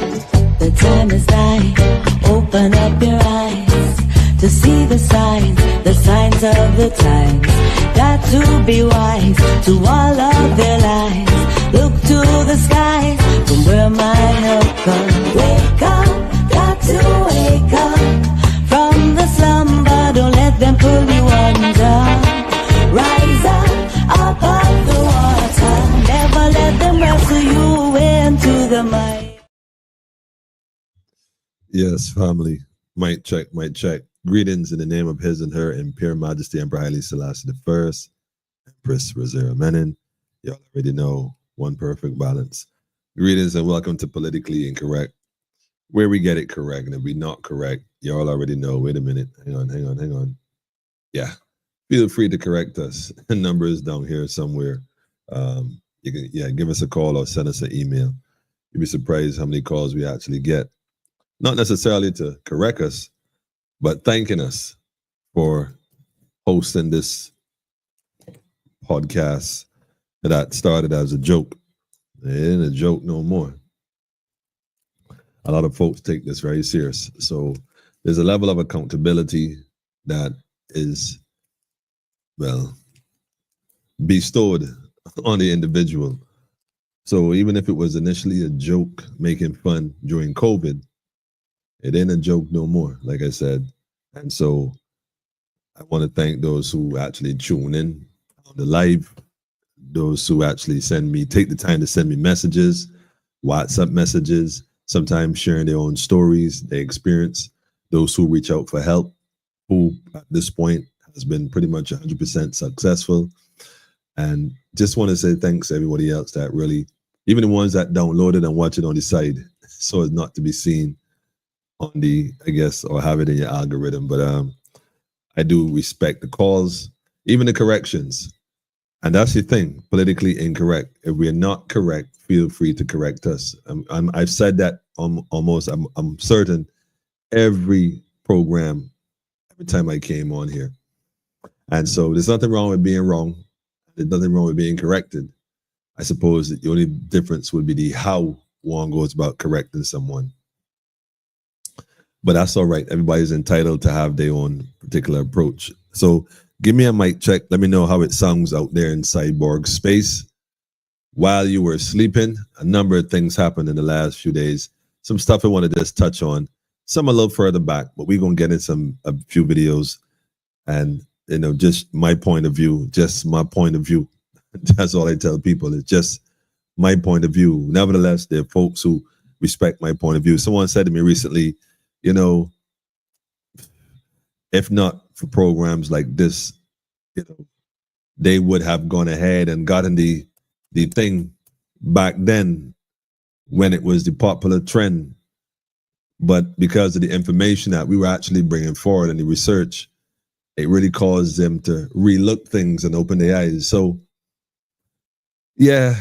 The time is nigh. Open up your eyes to see the signs of the times. Got to be wise to all of their lives. Look to the skies from where my help comes. Wake up, got to wake up from the slumber. Don't let them pull you under. Rise up off the water. Never let them wrestle you into the mud. Yes, family. Mic check, mic check. Greetings in the name of His and Her Imperial Majesty Emperor Haile Selassie I, Empress Rosera Menin. Y'all already know, one perfect balance. Greetings and welcome to Politically Incorrect, where we get it correct. And if we're not correct, y'all already know. Wait a minute. Hang on. Yeah. Feel free to correct us. The number is down here somewhere. You can give us a call or send us an email. You'll be surprised how many calls we actually get. Not necessarily to correct us, but thanking us for hosting this podcast that started as a joke. It ain't a joke no more. A lot of folks take this very serious. So there's a level of accountability that is, well, bestowed on the individual. So even if it was initially a joke, making fun during COVID, it ain't a joke no more, like I said. And so I want to thank those who actually tune in on the live, those who actually take the time to send me messages, WhatsApp messages, sometimes sharing their own stories, their experience, those who reach out for help, who at this point has been pretty much 100% successful. And just want to say thanks to everybody else that really, even the ones that downloaded and watch it on the side, so as not to be seen on the, I guess, or have it in your algorithm. But I do respect the calls, even the corrections. And that's the thing, politically incorrect. If we're not correct, feel free to correct us. I've said that almost, I'm certain, every program, every time I came on here. And so there's nothing wrong with being wrong. There's nothing wrong with being corrected. I suppose that the only difference would be the how one goes about correcting someone. But that's all right. Everybody's entitled to have their own particular approach. So give me a mic check. Let me know how it sounds out there in cyborg space. While you were sleeping, a number of things happened in the last few days. Some stuff I want to just touch on. Some a little further back, but we're going to get in a few videos. And, just my point of view, just my point of view. That's all I tell people. It's just my point of view. Nevertheless, there are folks who respect my point of view. Someone said to me recently, if not for programs like this, they would have gone ahead and gotten the thing back then when it was the popular trend. But because of the information that we were actually bringing forward and the research, it really caused them to relook things and open their eyes. So, yeah.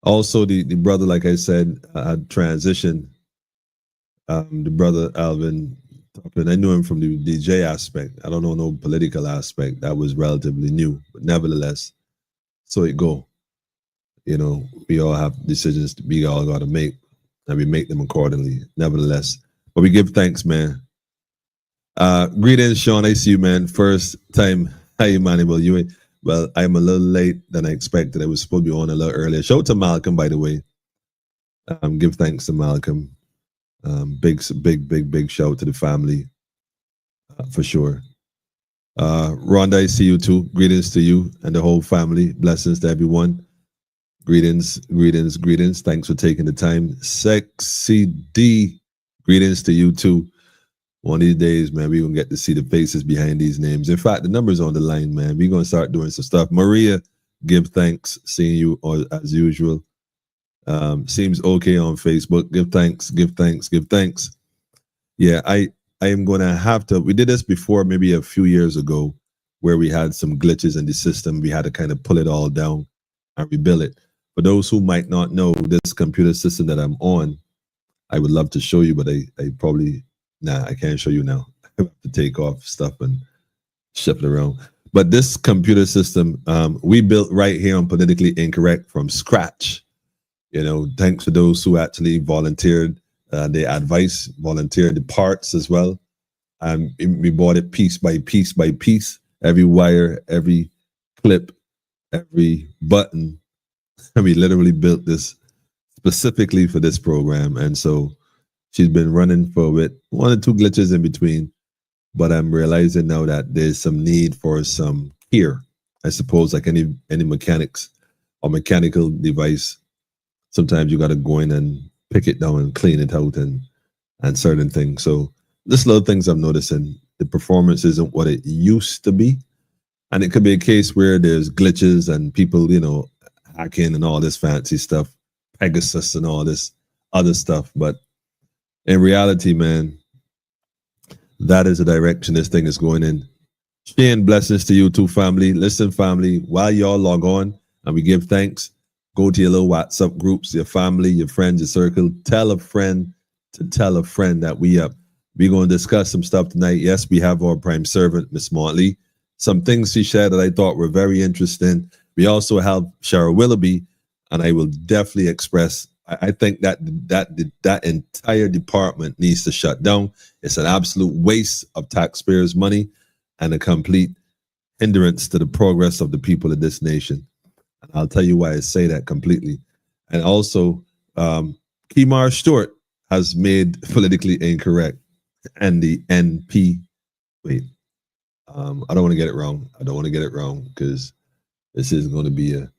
Also, the brother, like I said, had transitioned. The brother Alvin, I knew him from the DJ aspect. I don't know no political aspect. That was relatively new, but nevertheless, so it go. We all have decisions we all got to make, and we make them accordingly. Nevertheless, but we give thanks, man. Greetings, Sean. I see you, man. First time. Hi, Emmanuel. Well, I'm a little late than I expected. I was supposed to be on a little earlier. Shout out to Malcolm, by the way. Give thanks to Malcolm. Big shout out to the family, for sure. Rhonda, I see you too. Greetings to you and the whole family. Blessings to everyone. Greetings. Thanks for taking the time. Sexy D, greetings to you too. One of these days, man, we're going to get to see the faces behind these names. In fact, the number's on the line, man. We're going to start doing some stuff. Maria, give thanks. Seeing you as usual. Seems okay on Facebook. Give thanks. Yeah, I am going to have to. We did this before, maybe a few years ago, where we had some glitches in the system. We had to kind of pull it all down and rebuild it. For those who might not know this computer system that I'm on, I would love to show you, but I probably... Nah, I can't show you now. I have to take off stuff and shift it around. But this computer system we built right here on Politically Incorrect from scratch. You know, thanks to those who actually volunteered their advice, volunteered the parts as well. We bought it piece by piece by piece, every wire, every clip, every button. And we literally built this specifically for this program. And so she's been running for a bit, one or two glitches in between. But I'm realizing now that there's some need for some care. I suppose like any mechanics or mechanical device, sometimes you got to go in and pick it down and clean it out and certain things. So just little things I'm noticing. The performance isn't what it used to be. And it could be a case where there's glitches and people, you know, hacking and all this fancy stuff, Pegasus and all this other stuff. But in reality, man, that is the direction this thing is going in. Shane, blessings to you too, family. Listen, family, while y'all log on and we give thanks, go to your little WhatsApp groups, your family, your friends, your circle. Tell a friend to tell a friend that we up. We're going to discuss some stuff tonight. Yes, we have our prime servant, Miss Motley. Some things she shared that I thought were very interesting. We also have Cheryl Willoughby, and I will definitely express, I think that entire department needs to shut down. It's an absolute waste of taxpayers' money and a complete hindrance to the progress of the people of this nation. And I'll tell you why I say that completely. And also, Kemar Stewart has made Politically Incorrect and the NP. Wait, I don't want to get it wrong. I don't want to get it wrong because this is going to be a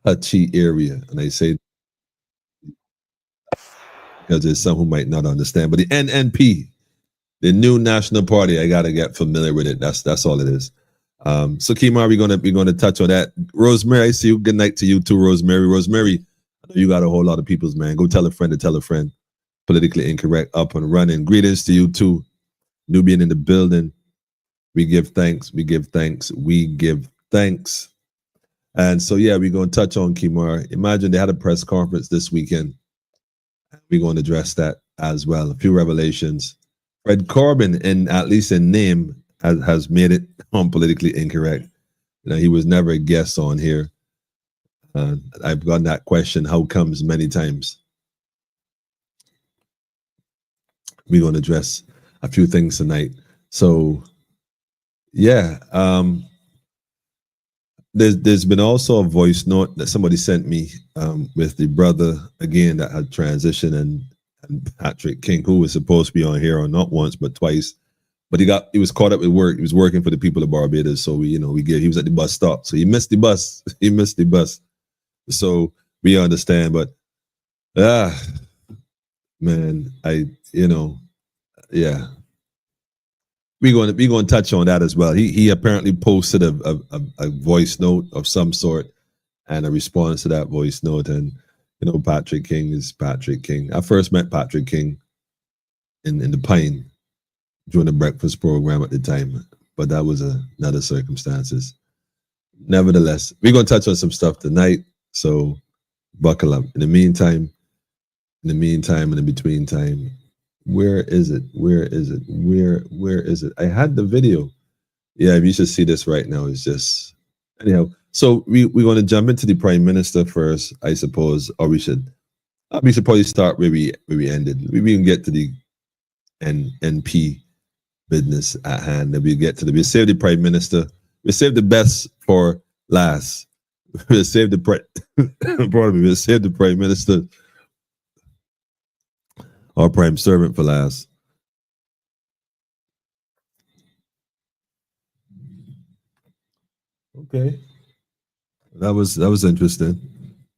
touchy area. And I say because there's some who might not understand. But the NNP, the New National Party, I got to get familiar with it. That's all it is. So Kemar, we're gonna touch on that. Rosemary, I see you. Good night to you too, Rosemary. Rosemary, I know you got a whole lot of people's, man. Go tell a friend to tell a friend. Politically Incorrect, up and running. Greetings to you too. Nubian in the building. We give thanks. We give thanks. We give thanks. And so yeah, we're gonna touch on Kemar. Imagine they had a press conference this weekend. We're going to address that as well. A few revelations. Fred Corbin, at least in name, has made it on Politically Incorrect. You know, he was never a guest on here. I've gotten that question, how comes, many times. We're going to address a few things tonight. So, yeah. There's been also a voice note that somebody sent me with the brother, again, that had transitioned and Patrick King, who was supposed to be on here, or not once, but twice. But he was caught up with work. He was working for the people of Barbados. So he was at the bus stop. So he missed the bus. He missed the bus. So we understand. But man, yeah. We're going to touch on that as well. He apparently posted a voice note of some sort and a response to that voice note. And Patrick King is Patrick King. I first met Patrick King in the Pine during the breakfast program at the time, but that was another circumstances. Nevertheless, we're going to touch on some stuff tonight, so buckle up. In the meantime, in the between time, where is it? Where is it? I had the video. Yeah, you should see this right now. It's just, anyhow. So we're going to jump into the Prime Minister first, I suppose, or we should probably start where we ended. We can get to the NP business at hand. Then we save the Prime Minister. We save the best for last. We'll save the we'll save the Prime Minister, our prime servant, for last. Okay. That was interesting.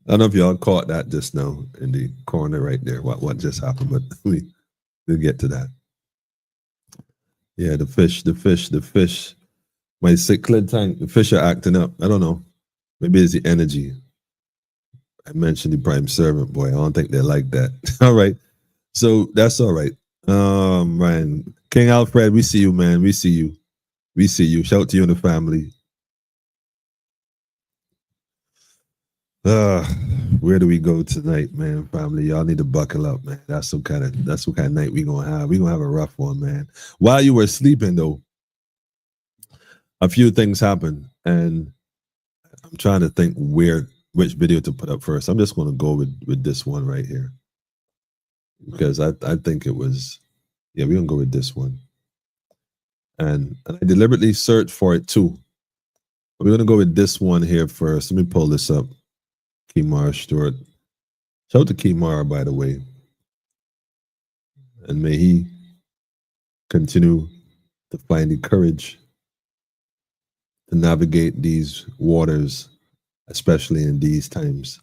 I don't know if y'all caught that just now in the corner right there. What just happened, but we'll get to that. Yeah, the fish. My cichlid tank, the fish are acting up. I don't know. Maybe it's the energy. I mentioned the prime servant, boy. I don't think they like that. All right. So that's all right. Ryan. King Alfred, we see you, man. We see you. We see you. Shout to you and the family. Where do we go tonight, man? Family, y'all need to buckle up, man. That's what kind of night we gonna have. We gonna have a rough one, man. While you were sleeping, though, a few things happened, and I'm trying to think which video to put up first. I'm just going to go with this one right here because I think it was, yeah, we're going to go with this one. And I deliberately searched for it too. We're going to go with this one here first. Let me pull this up. Kemar Stewart. Shout out to Kemar, by the way. And may he continue to find the courage to navigate these waters, especially in these times.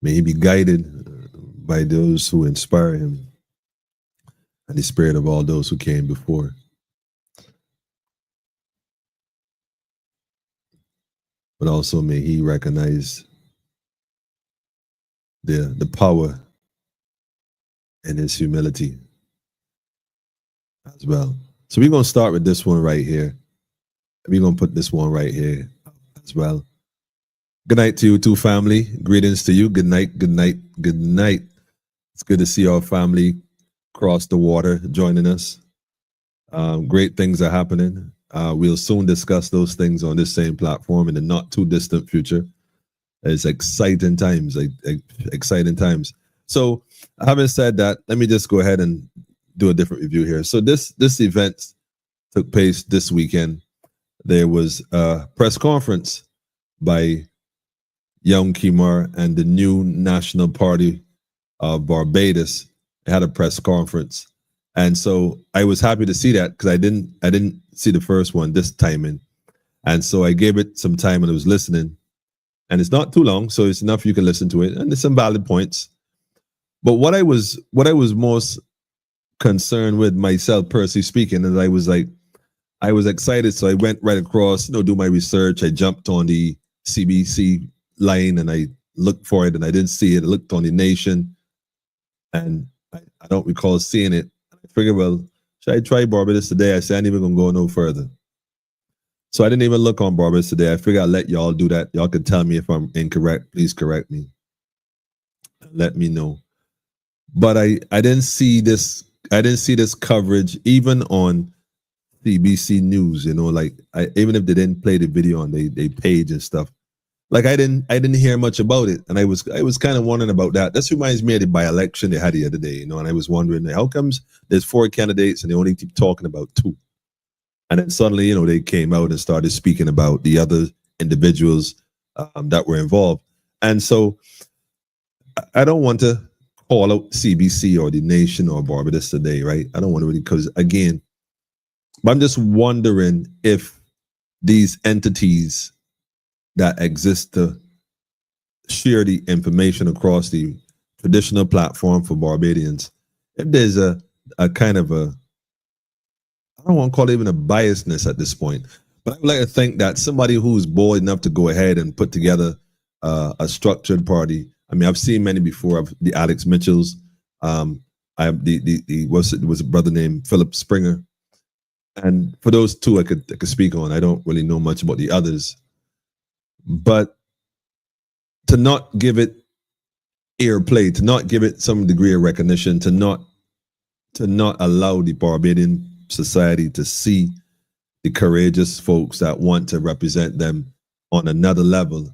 May he be guided by those who inspire him and the spirit of all those who came before. But also may he recognize the power in his humility as well. So we're going to start with this one right here. We're going to put this one right here as well. Good night to you too, family. Greetings to you. Good night, good night, good night. It's good to see our family cross the water joining us. Great things are happening. We'll soon discuss those things on this same platform in the not too distant future. It's exciting times, exciting times. So having said that, let me just go ahead and do a different review here. So this event took place this weekend. There was a press conference by Young Kemar and the new National Party of Barbados. They had a press conference. And so I was happy to see that because I didn't see the first one this timing. And so I gave it some time and I was listening. And it's not too long, so it's enough you can listen to it. And there's some valid points. But what I was most concerned with myself, personally speaking, is I was excited. So I went right across, do my research. I jumped on the CBC line and I looked for it and I didn't see it. I looked on the Nation and I don't recall seeing it. I figured, well, should I try Barbados today? I said, I ain't even gonna go no further. So I didn't even look on Barbados today. I figured I'd let y'all do that. Y'all can tell me if I'm incorrect. Please correct me. Let me know. But I didn't see this. I didn't see this coverage even on CBC News. Even if they didn't play the video on they page and stuff. Like I didn't hear much about it, and I was kind of wondering about that. This reminds me of the by-election they had the other day, and I was wondering how comes there's 4 candidates and they only keep talking about 2, and then suddenly they came out and started speaking about the other individuals that were involved, and so I don't want to call out CBC or the Nation or Barbados today, right? I don't want to really, because again, but I'm just wondering if these entities that exist to share the information across the traditional platform for Barbadians, if there's a kind of I don't want to call it even a biasness at this point, but I would like to think that somebody who's bold enough to go ahead and put together a structured party. I mean, I've seen many before. The Alex Mitchells. I have the was a brother named Philip Springer, and for those 2 I could speak on. I don't really know much about the others. But to not give it airplay, to not give it some degree of recognition, to not allow the Barbadian society to see the courageous folks that want to represent them on another level,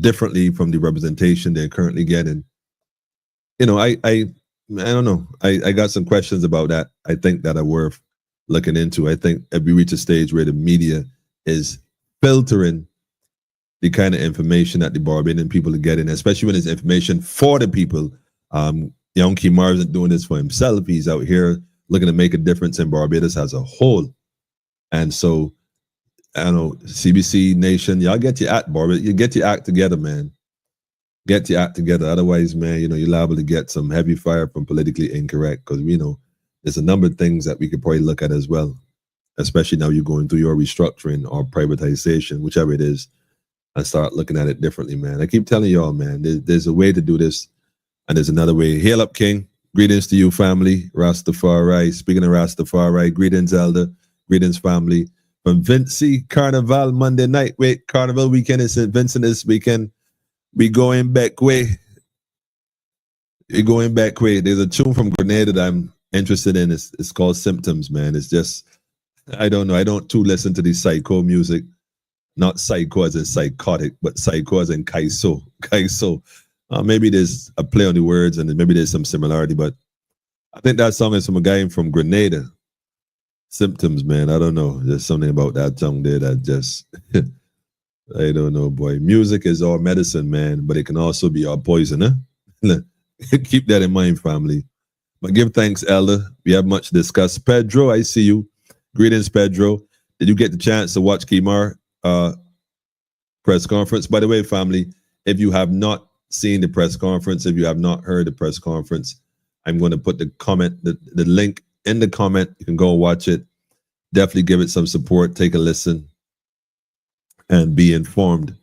differently from the representation they're currently getting. I don't know. I got some questions about that. I think that are worth looking into. I think if we reach a stage where the media is filtering the kind of information that the Barbadian people are getting, especially when it's information for the people. Young Kemar isn't doing this for himself. He's out here looking to make a difference in Barbados as a whole. And so, I don't know, CBC, Nation, y'all get your act, Barbados. You get your act together, man. Get your act together. Otherwise, man, you're liable to get some heavy fire from politically incorrect, because we know there's a number of things that we could probably look at as well, especially now you're going through your restructuring or privatization, whichever it is, and start looking at it differently, man. I keep telling y'all, man, there's a way to do this, and there's another way. Hail up, King. Greetings to you, family. Rastafari. Speaking of Rastafari, greetings, Elder. Greetings, family. From Vinci, Carnival Monday night. Wait, Carnival weekend is St. Vincent this weekend. We going back way. We're going back way. There's a tune from Grenada that I'm interested in. It's called Symptoms, man. It's just I don't know. I don't too listen to the psycho music. Not psycho as in psychotic, but psycho as in kaiso. Kaiso. Maybe there's a play on the words and maybe there's some similarity, but I think that song is from a guy from Grenada. Symptoms, man. I don't know. There's something about that song there that just, I don't know, boy. Music is our medicine, man, but it can also be our poison, huh? Keep that in mind, family. But give thanks, Elder. We have much to discuss. Pedro, I see you. Greetings, Pedro. Did you get the chance to watch Kimar press conference? By the way, family, if you have not seen the press conference, if you have not heard the press conference, I'm going to put the link in the comment. You can go and watch it. Definitely give it some support. Take a listen and be informed.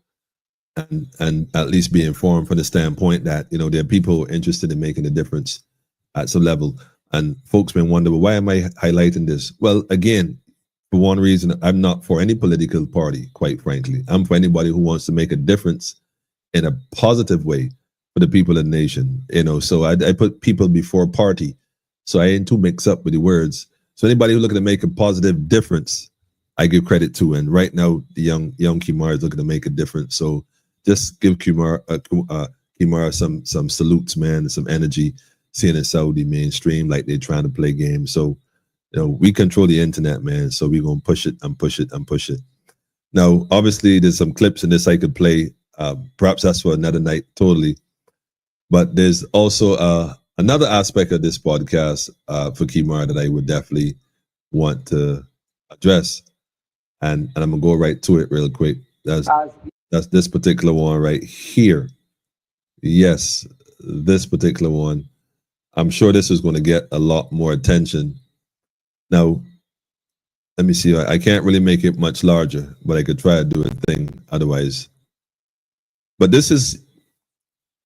And at least be informed from the standpoint that, there are people interested in making a difference at some level. And folks may wonder, well, why am I highlighting this? Well, again, for one reason, I'm not for any political party, quite frankly. I'm for anybody who wants to make a difference in a positive way for the people of the nation. So I put people before party. So I ain't too mixed up with the words. So anybody who's looking to make a positive difference, I give credit to. And right now, the young Kimar is looking to make a difference. So just give Kimar some salutes, man, and some energy, seeing in Saudi mainstream like they're trying to play games. So, we control the internet, man. So we're going to push it and push it and push it. Now, obviously, there's some clips in this I could play. Perhaps that's for another night, totally. But there's also another aspect of this podcast for Kimar that I would definitely want to address. And I'm going to go right to it real quick. That's this particular one right here. Yes, this particular one. I'm sure this is going to get a lot more attention. Now, let me see. I can't really make it much larger, but I could try to do a thing otherwise. But this is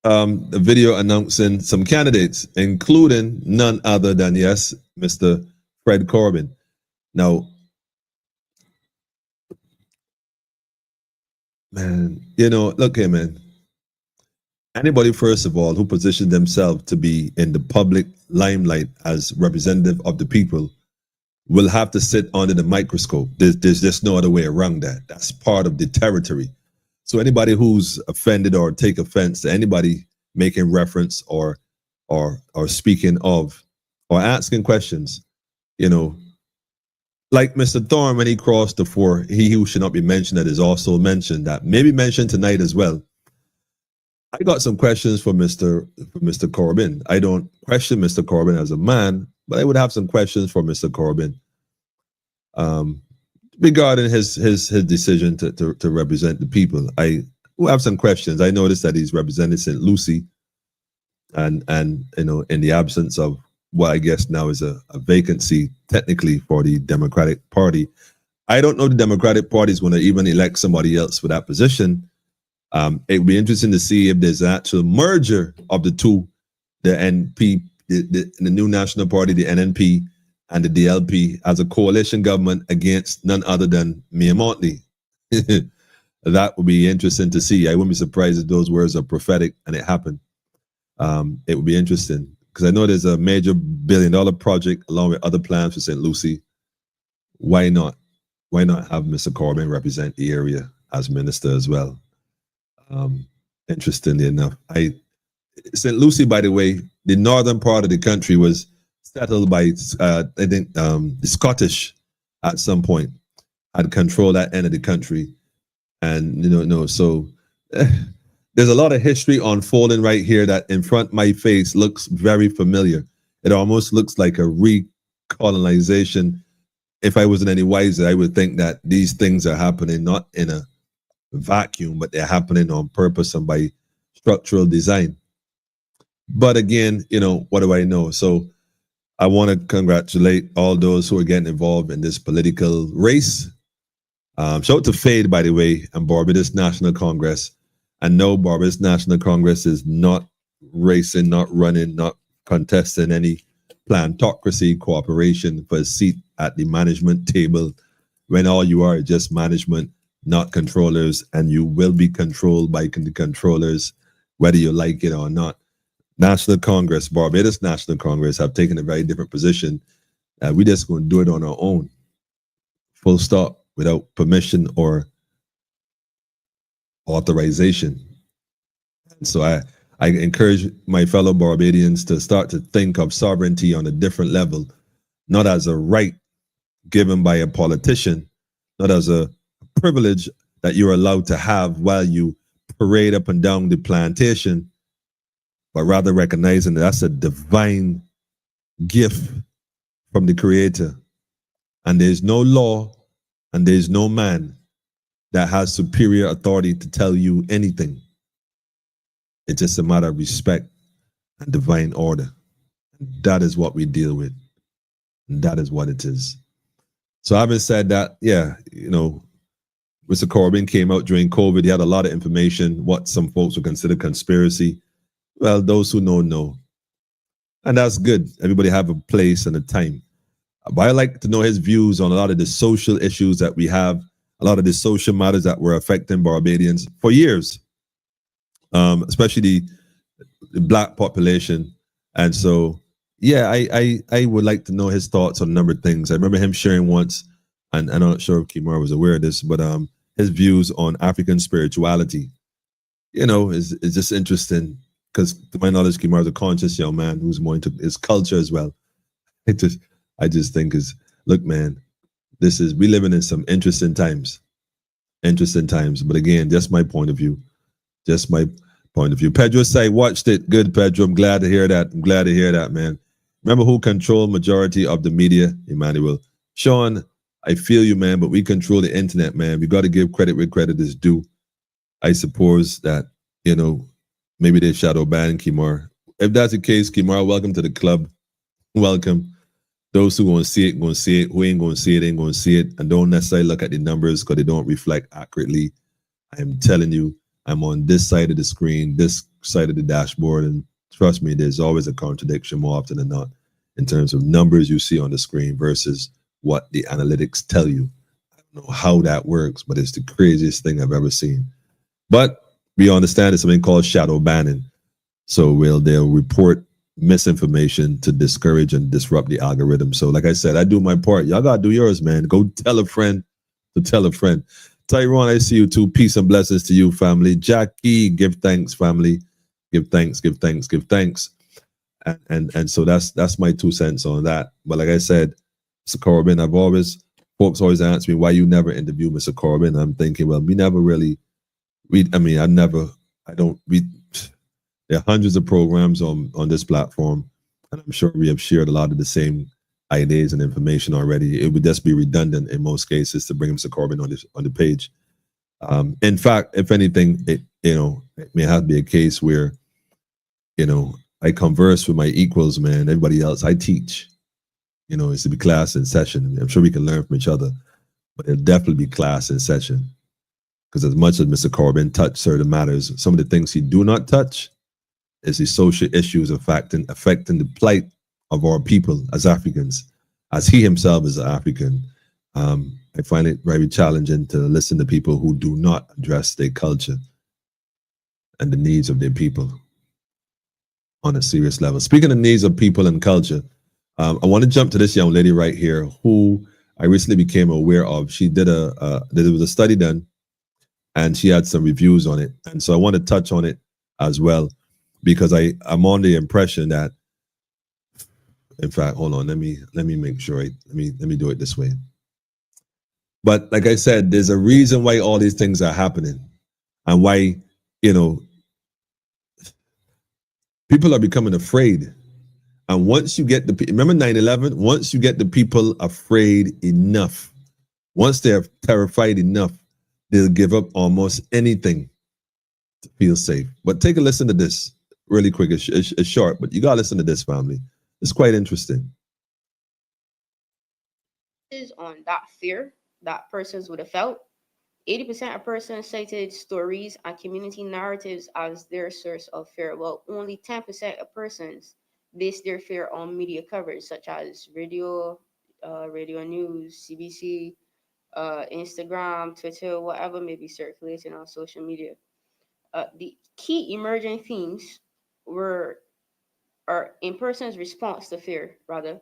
a video announcing some candidates, including none other than, yes, Mr. Fred Corbin. Now, man, look here, man. Anybody, first of all, who positioned themselves to be in the public limelight as representative of the people will have to sit under the microscope. There's just no other way around that. That's part of the territory. So anybody who's offended or take offense to anybody making reference or speaking of or asking questions, like Mr. Thorne, when he crossed the floor, he who should not be mentioned that is also mentioned, that may be mentioned tonight as well. I got some questions for Mr. Corbin. I don't question Mr. Corbin as a man, but I would have some questions for Mr. Corbin regarding his decision to represent the people. I will have some questions. I noticed that he's represented St. Lucie, and in the absence of what I guess now is a vacancy technically for the Democratic Party. I don't know the Democratic Party is going to even elect somebody else for that position. It would be interesting to see if there's an actual merger of the two, the NP, the new National Party, the NNP, and the DLP as a coalition government against none other than Mia Motley. That would be interesting to see. I wouldn't be surprised if those words are prophetic and it happened. It would be interesting because I know there's a major billion-dollar project along with other plans for St. Lucie. Why not? Why not have Mr. Corbin represent the area as minister as well? Interestingly enough, St. Lucie, by the way, the northern part of the country was settled by I think the Scottish at some point had controlled that end of the country, and so there's a lot of history unfolding right here that in front of my face looks very familiar. It almost looks like a recolonization. If I wasn't any wiser, I would think that these things are happening not in a vacuum, but they're happening on purpose and by structural design. But again, what do I know? So I want to congratulate all those who are getting involved in this political race. Shout out to Fade, by the way, and Barbados National Congress. And no, Barbados National Congress is not racing, not running, not contesting any plantocracy cooperation for a seat at the management table when all you are is just management, not controllers, and you will be controlled by the controllers, whether you like it or not. National Congress, Barbados National Congress have taken a very different position. We're just going to do it on our own. full stop, without permission or authorization. And so I encourage my fellow Barbadians to start to think of sovereignty on a different level, not as a right given by a politician, not as a privilege that you're allowed to have while you parade up and down the plantation, but rather recognizing that that's a divine gift from the Creator. And there's no law and there's no man that has superior authority to tell you anything. It's just a matter of respect and divine order. That is what we deal with. And that is what it is. So having said that, yeah, Mr. Corbyn came out during COVID. He had a lot of information, what some folks would consider conspiracy. Well, those who know. And that's good. Everybody have a place and a time. But I like to know his views on a lot of the social issues that we have, a lot of the social matters that were affecting Barbadians for years, especially the Black population. And so, yeah, I would like to know his thoughts on a number of things. I remember him sharing once, and I'm not sure if Kimar was aware of this, but his views on African spirituality, is just interesting because to my knowledge, Kimar is a conscious young man who's more into his culture as well. I just think look, man, we living in some interesting times. But again, just my point of view. Just my point of view. Pedro say, watched it. Good, Pedro. I'm glad to hear that, man. Remember who control majority of the media? Emmanuel. Sean, I feel you, man, but we control the internet, man. We got to give credit where credit is due. I suppose that, maybe they shadow ban Kimar. If that's the case, Kimar, welcome to the club. Welcome. Those who going to see it, going to see it. Who ain't going to see it, ain't going to see it. And don't necessarily look at the numbers because they don't reflect accurately. I'm telling you, I'm on this side of the screen, this side of the dashboard, and trust me, there's always a contradiction more often than not in terms of numbers you see on the screen versus what the analytics tell you. I don't know how that works, but it's the craziest thing I've ever seen. But we understand it's something called shadow banning. So they'll report misinformation to discourage and disrupt the algorithm. So like I said, I do my part. Y'all got to do yours, man. Go tell a friend to tell a friend. Tyrone, I see you too. Peace and blessings to you, family. Jackie, give thanks, family. Give thanks. And so that's my 2 cents on that. But like I said, Mr. Corbyn, folks always ask me why you never interview Mr. Corbyn. I'm thinking, well, we never really, there are hundreds of programs on this platform, and I'm sure we have shared a lot of the same ideas and information already. It would just be redundant in most cases to bring Mr. Corbyn on the page. In fact, if anything, it may have to be a case where, I converse with my equals, man. Everybody else, I teach. It's to be class in session. I'm sure we can learn from each other, but it'll definitely be class in session. Because as much as Mr. Corbyn touched certain matters, some of the things he do not touch is the social issues affecting the plight of our people as Africans, as he himself is an African. I find it very challenging to listen to people who do not address their culture and the needs of their people on a serious level. Speaking of needs of people and culture, I want to jump to this young lady right here who I recently became aware of. She did there was a study done and she had some reviews on it. And so I want to touch on it as well, because I'm on the impression that, in fact, hold on, let me make sure, let me do it this way. But like I said, there's a reason why all these things are happening and why, people are becoming afraid. And once you get remember 9/11, once you get the people afraid enough, once they're terrified enough, they'll give up almost anything to feel safe. But take a listen to this really quick. It's short, but you got to listen to this, family. It's quite interesting. Is on that fear that persons would have felt. 80% of persons cited stories and community narratives as their source of fear, while only 10% of persons based their fear on media coverage, such as radio news, CBC, Instagram, Twitter, whatever may be circulating on social media. The key emerging themes were are in person's response to fear, rather.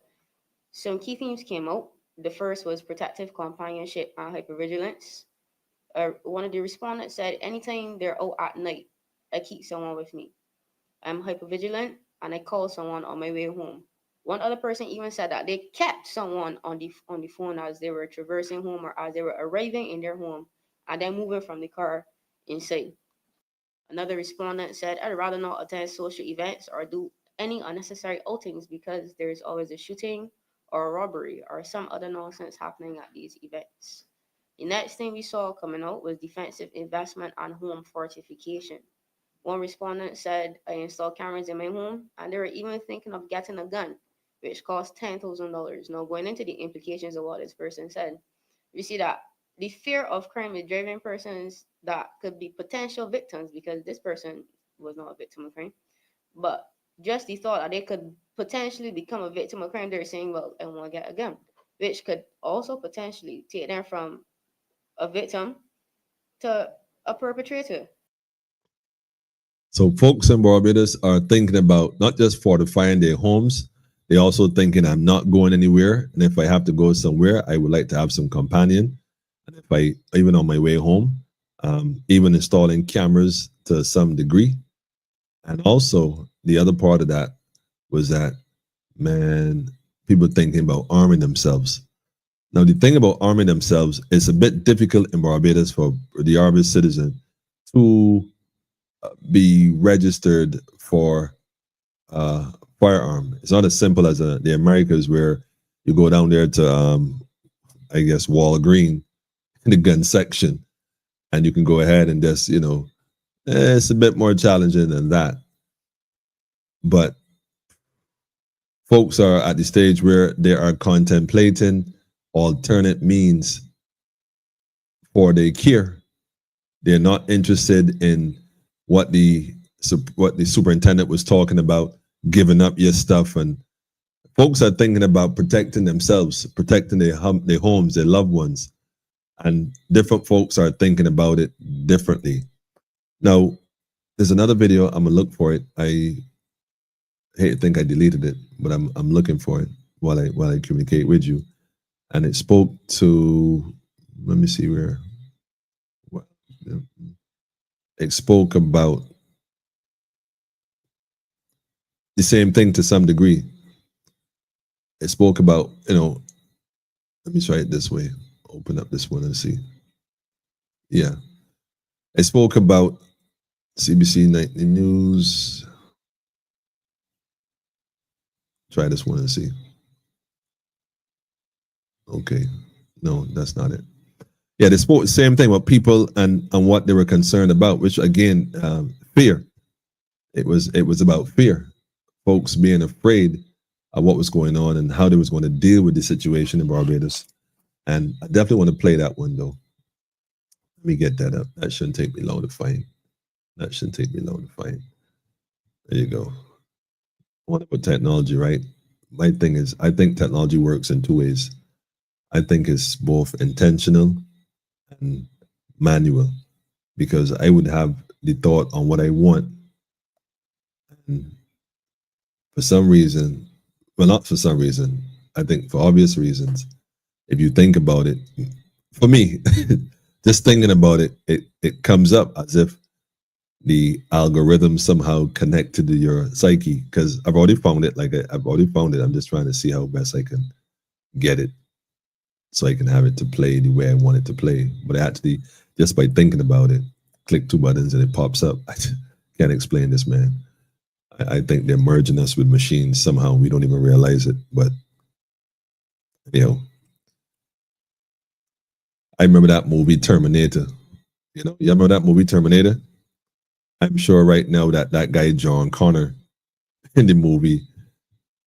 Some key themes came out. The first was protective companionship and hypervigilance. One of the respondents said, anytime they're out at night, I keep someone with me. I'm hypervigilant and I call someone on my way home. One other person even said that they kept someone on the phone as they were traversing home or as they were arriving in their home and then moving from the car inside. Another respondent said, I'd rather not attend social events or do any unnecessary outings because there's always a shooting or a robbery or some other nonsense happening at these events. The next thing we saw coming out was defensive investment and home fortification. One respondent said, I installed cameras in my home and they were even thinking of getting a gun, which cost $10,000. Now, going into the implications of what this person said, we see that the fear of crime is driving persons that could be potential victims because this person was not a victim of crime, but just the thought that they could potentially become a victim of crime, they're saying, well, I want to get a gun, which could also potentially take them from a victim to a perpetrator. So folks in Barbados are thinking about not just fortifying their homes, they're also thinking I'm not going anywhere. And if I have to go somewhere, I would like to have some companion. And if I even on my way home, even installing cameras to some degree. And also the other part of that was that, man, people thinking about arming themselves. Now, the thing about arming themselves is a bit difficult in Barbados for the Barbados citizen to be registered for firearm. It's not as simple as the Americas where you go down there to, I guess, Wall Green in the gun section and you can go ahead and just, it's a bit more challenging than that. But folks are at the stage where they are contemplating alternate means for their care. They're not interested in what the superintendent was talking about, giving up your stuff. And folks are thinking about protecting themselves, protecting their homes, their loved ones. And different folks are thinking about it differently. Now, there's another video. I'm gonna look for it. I hate to think I deleted it, but I'm looking for it while I communicate with you. And it spoke to, let me see where. It spoke about the same thing to some degree. It spoke about, let me try it this way. Open up this one and see. Yeah. It spoke about CBC Nightly News. Try this one and see. Okay. No, that's not it. Yeah, they spoke the same thing about people and what they were concerned about, which again, fear. It was about fear. Folks being afraid of what was going on and how they was going to deal with the situation in Barbados. And I definitely want to play that one though. Let me get that up. That shouldn't take me long to find. That shouldn't take me long to find. There you go. Wonderful technology, right? My thing is, I think technology works in two ways. I think it's both intentional and manual, because I would have the thought on what I want. And for some reason, well, not for some reason, I think for obvious reasons, if you think about it, for me, just thinking about it, it comes up as if the algorithm somehow connected to your psyche, because I've already found it. I've already found it. I'm just trying to see how best I can get it so I can have it to play the way I want it to play. But actually, just by thinking about it, click two buttons and it pops up. I can't explain this, man. I think they're merging us with machines somehow. We don't even realize it. But, I remember that movie Terminator. You remember that movie Terminator? I'm sure right now that guy John Connor in the movie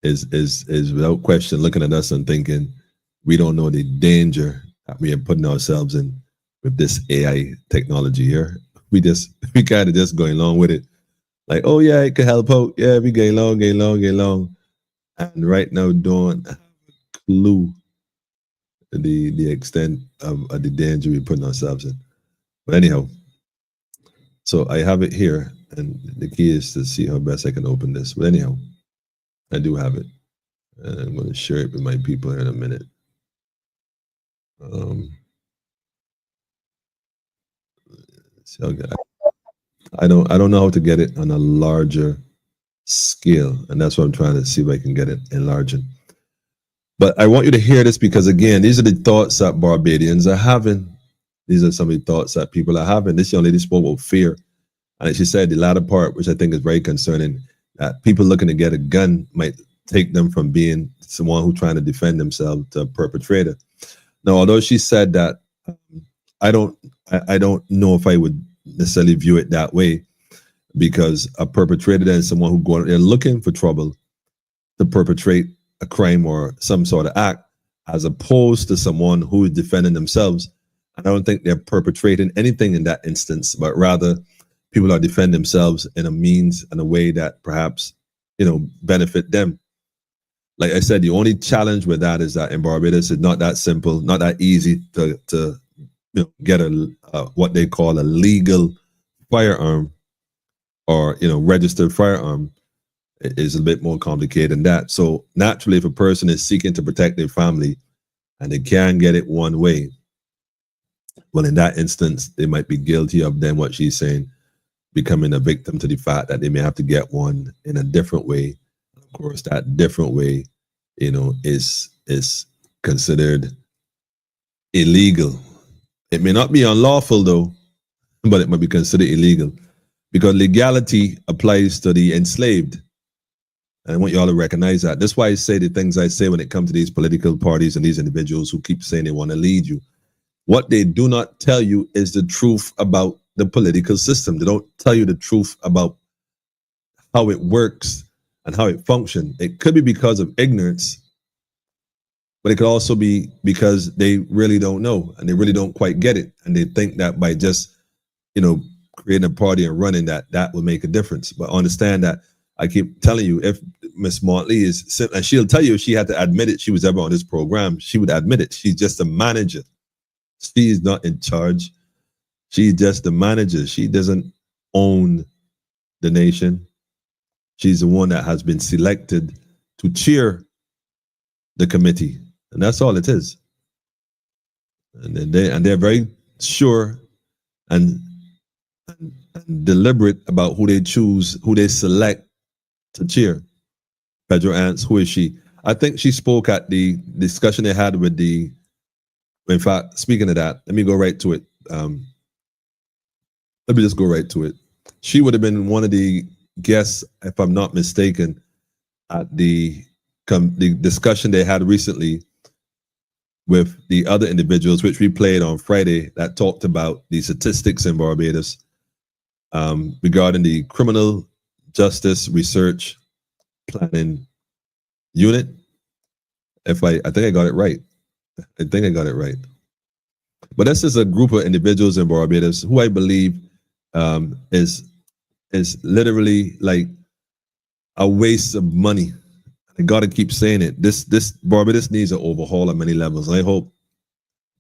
is without question looking at us and thinking, we don't know the danger that we are putting ourselves in with this AI technology here. We kind of just going along with it. Like, oh yeah, it could help out. Yeah, we going along. And right now don't have a clue the extent of the danger we're putting ourselves in. But anyhow, so I have it here, and the key is to see how best I can open this. But anyhow, I do have it. And I'm going to share it with my people here in a minute. So I don't know how to get it on a larger scale, and that's what I'm trying to see if I can get it enlarging. But I want you to hear this because again, these are the thoughts that Barbadians are having. These are some of the thoughts that people are having. This young lady spoke about fear, and she said the latter part, which I think is very concerning, that people looking to get a gun might take them from being someone who's trying to defend themselves to a perpetrator. Now, although she said that, I don't know if I would necessarily view it that way, because a perpetrator is someone who go out there looking for trouble to perpetrate a crime or some sort of act, as opposed to someone who is defending themselves. And I don't think they're perpetrating anything in that instance, but rather people are defending themselves in a means and a way that perhaps, benefit them. Like I said, the only challenge with that is that in Barbados, it's not that simple, not that easy to get a what they call a legal firearm or registered firearm. It is a bit more complicated than that. So naturally, if a person is seeking to protect their family and they can get it one way, well, in that instance, they might be guilty of then what she's saying, becoming a victim to the fact that they may have to get one in a different way. Of course, that different way, is considered illegal. It may not be unlawful though, but it might be considered illegal because legality applies to the enslaved. And I want you all to recognize that. That's why I say the things I say when it comes to these political parties and these individuals who keep saying they want to lead you. What they do not tell you is the truth about the political system. They don't tell you the truth about how it works and how it functions. It could be because of ignorance, but it could also be because they really don't know and they really don't quite get it. And they think that by just, creating a party and running that will make a difference. But understand that I keep telling you, if Miss Montley is, and she'll tell you if she had to admit it, she was ever on this program, she would admit it. She's just a manager. She's not in charge. She's just the manager. She doesn't own the nation. She's the one that has been selected to chair the committee. And that's all it is. And they're very sure and deliberate about who they choose, who they select to chair. Pedro Ants, who is she? I think she spoke at the discussion they had with in fact, speaking of that, let me go right to it. Let me just go right to it. She would have been one of the guests, if I'm not mistaken, at the discussion they had recently with the other individuals, which we played on Friday, that talked about the statistics in Barbados regarding the Criminal Justice Research Planning Unit. I think I got it right. But this is a group of individuals in Barbados who I believe is literally like a waste of money. I got to keep saying it. This Barbados needs an overhaul on many levels. I hope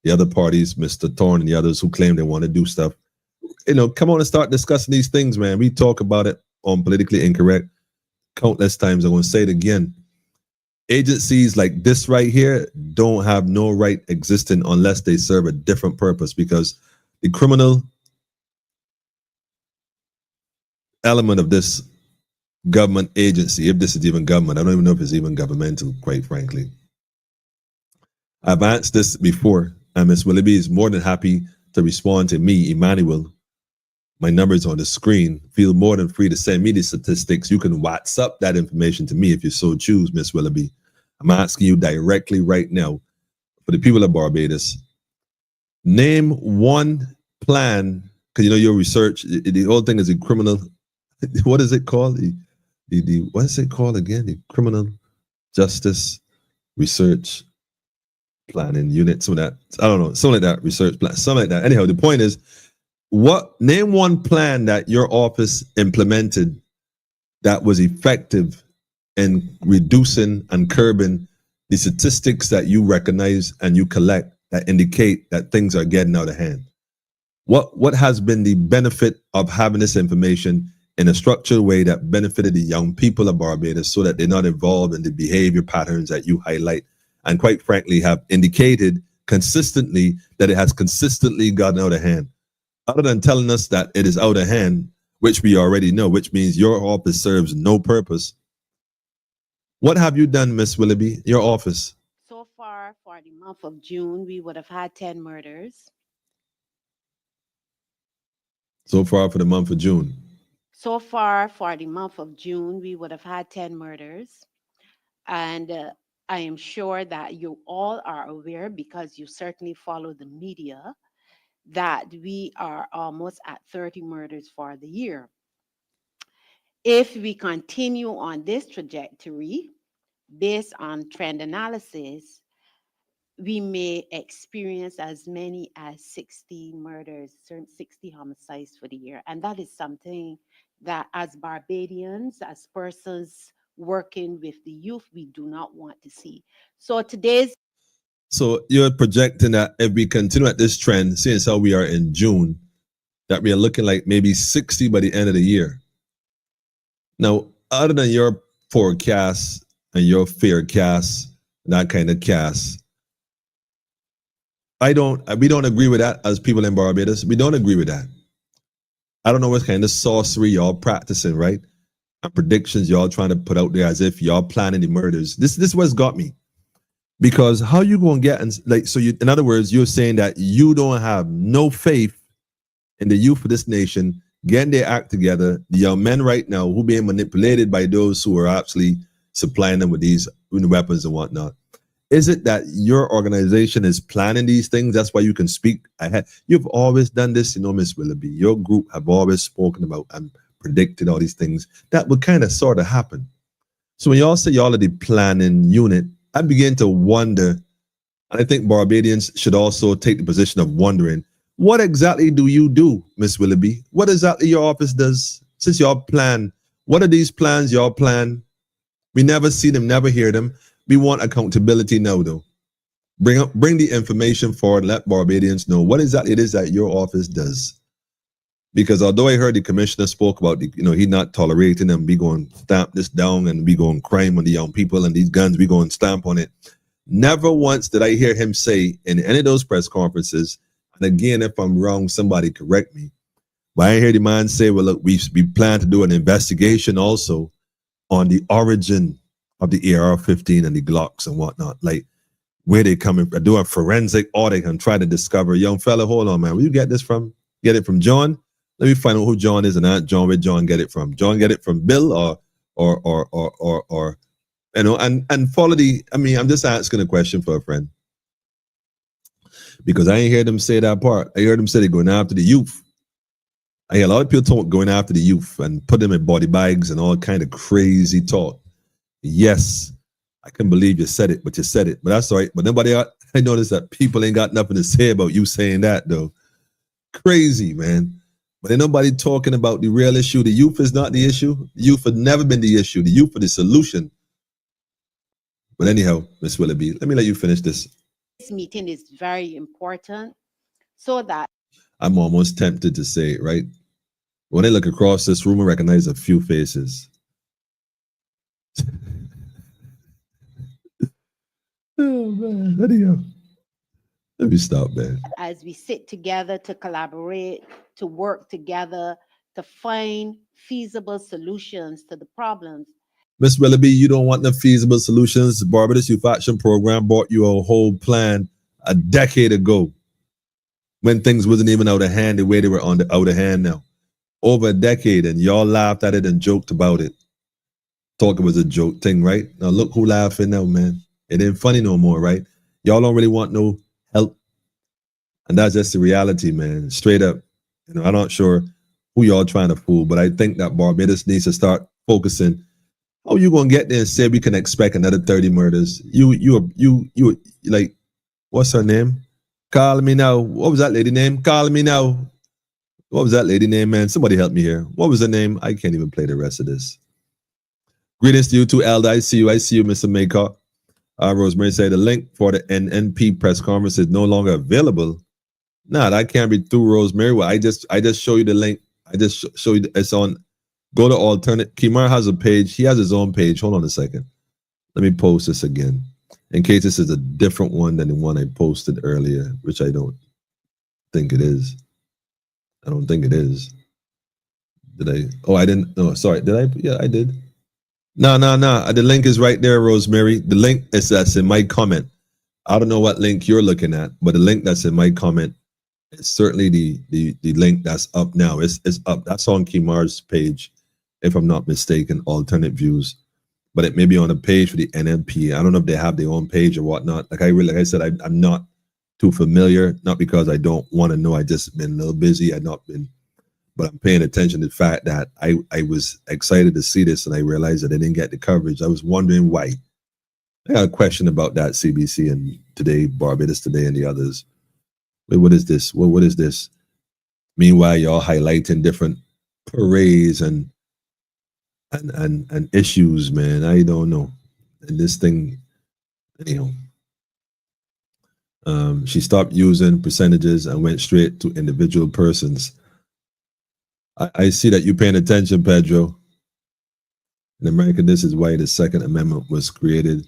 the other parties, Mr. Thorne and the others who claim they want to do stuff, come on and start discussing these things, man. We talk about it on Politically Incorrect countless times. I want to say it again. Agencies like this right here don't have no right existing unless they serve a different purpose, because the criminal element of this government agency, if this is even government, I don't even know if it's even governmental, quite frankly. I've asked this before, and Ms. Willoughby is more than happy to respond to me, Emmanuel. My number is on the screen. Feel more than free to send me the statistics. You can WhatsApp that information to me if you so choose, Ms. Willoughby. I'm asking you directly right now, for the people of Barbados, name one plan, because your research, the whole thing is a criminal, what is it called? What is it called again? The Criminal Justice Research Planning Unit, some of that, I don't know, something like that, research plan, something like that. Anyhow, the point is, name one plan that your office implemented that was effective in reducing and curbing the statistics that you recognize and you collect that indicate that things are getting out of hand. What has been the benefit of having this information in a structured way that benefited the young people of Barbados so that they're not involved in the behavior patterns that you highlight and quite frankly have indicated consistently that it has consistently gotten out of hand? Other than telling us that it is out of hand, which we already know, which means your office serves no purpose. What have you done, Miss Willoughby, your office? So far, for the month of June, we would have had 10 murders. So far for the month of June. So far, for the month of June, we would have had 10 murders. And I am sure that you all are aware, because you certainly follow the media, that we are almost at 30 murders for the year. If we continue on this trajectory, based on trend analysis, we may experience as many as 60 murders, 60 homicides for the year. And that is something that, as Barbadians, as persons working with the youth, we do not want to see. So today's So you're projecting that if we continue at this trend, since how we are in June, that we are looking like maybe 60 by the end of the year. Now, other than your forecast and your fear cast, that kind of cast, we don't agree with that as people in Barbados. We don't agree with that. I don't know what kind of sorcery y'all practicing, right? And predictions y'all trying to put out there as if y'all planning the murders. This what's got me. Because how you gonna get, in other words, you're saying that you don't have no faith in the youth of this nation getting their act together, the young men right now who being manipulated by those who are actually supplying them with these weapons and whatnot. Is it that your organization is planning these things? That's why you can speak ahead. You've always done this, Miss Willoughby. Your group have always spoken about and predicted all these things that would kind of sort of happen. So when y'all say y'all are the planning unit, I begin to wonder, and I think Barbadians should also take the position of wondering, what exactly do you do, Miss Willoughby? What exactly your office does? Since y'all plan, what are these plans y'all plan? We never see them, never hear them. We want accountability now, though. Bring the information forward. Let Barbadians know what exactly it is that your office does. Because although I heard the commissioner spoke about, he not tolerating them, we going to stamp this down and we going crime on the young people and these guns, we going to stamp on it. Never once did I hear him say in any of those press conferences, and again, if I'm wrong, somebody correct me, but I hear the man say, well, look, we plan to do an investigation also on the origin of the AR-15 and the Glocks and whatnot, like where they coming from, do a forensic audit and try to discover, young fella, hold on, man, where you get this from? Get it from John? Let me find out who John is and Aunt John, where John get it from. John get it from Bill or and follow I'm just asking a question for a friend. Because I ain't heard them say that part. I heard them say they're going after the youth. I hear a lot of people talk going after the youth and put them in body bags and all kind of crazy talk. Yes, I can believe you said it, but you said it. But that's all right. But I noticed that people ain't got nothing to say about you saying that, though. Crazy, man. But ain't nobody talking about the real issue. The youth is not the issue. The youth has never been the issue. The youth are the solution. But anyhow, Miss Willoughby, let me let you finish this. This meeting is very important so that I'm almost tempted to say it, right? When I look across this room, I recognize a few faces. Oh, man. Let me stop, man. As we sit together to collaborate, to work together, to find feasible solutions to the problems. Miss Willoughby, you don't want no feasible solutions. The Barbados Youth Action Program brought you a whole plan a decade ago when things wasn't even out of hand the way they were out of hand now. Over a decade, and y'all laughed at it and joked about it. Thought it was a joke thing, right? Now look who laughing now, man. It ain't funny no more, right? Y'all don't really want no help. And that's just the reality, man. Straight up. I'm not sure who y'all trying to fool, but I think that Barbados needs to start focusing. How you gonna get there and say we can expect another 30 murders? You like, what's her name? Call me now. What was that lady name? Call me now. What was that lady name, man? Somebody help me here. What was her name? I can't even play the rest of this. Greetings to you too, Elda. I see you, Mr. Maycock. Rosemary said the link for the NNP press conference is no longer available. Nah, that can't be through Rosemary. Well, I just show you the link. I just show you it's on. Go to alternate. Kimar has a page. He has his own page. Hold on a second. Let me post this again. in case this is a different one than the one I posted earlier, which I don't think it is. I don't think it is. Did I? Oh, I didn't. No, sorry. Did I? Yeah, I did. No. The link is right there, Rosemary. The link is that's in my comment. I don't know what link you're looking at, but the link that's in my comment is certainly the link that's up now. It's up. That's on Kimar's page, if I'm not mistaken. Alternate views, but it may be on a page for the NMP. I don't know if they have their own page or whatnot. Like I said, I'm not too familiar. Not because I don't want to know. I just been a little busy. I've not been. But I'm paying attention to the fact that I was excited to see this, and I realized that I didn't get the coverage. I was wondering why. I got a question about that, CBC and Today, Barbados Today, and the others. Wait, what is this? What is this? Meanwhile, y'all highlighting different parades and issues, man. I don't know. And this thing, anyhow. She stopped using percentages and went straight to individual persons. I see that you're paying attention, Pedro. In America, this is why the Second Amendment was created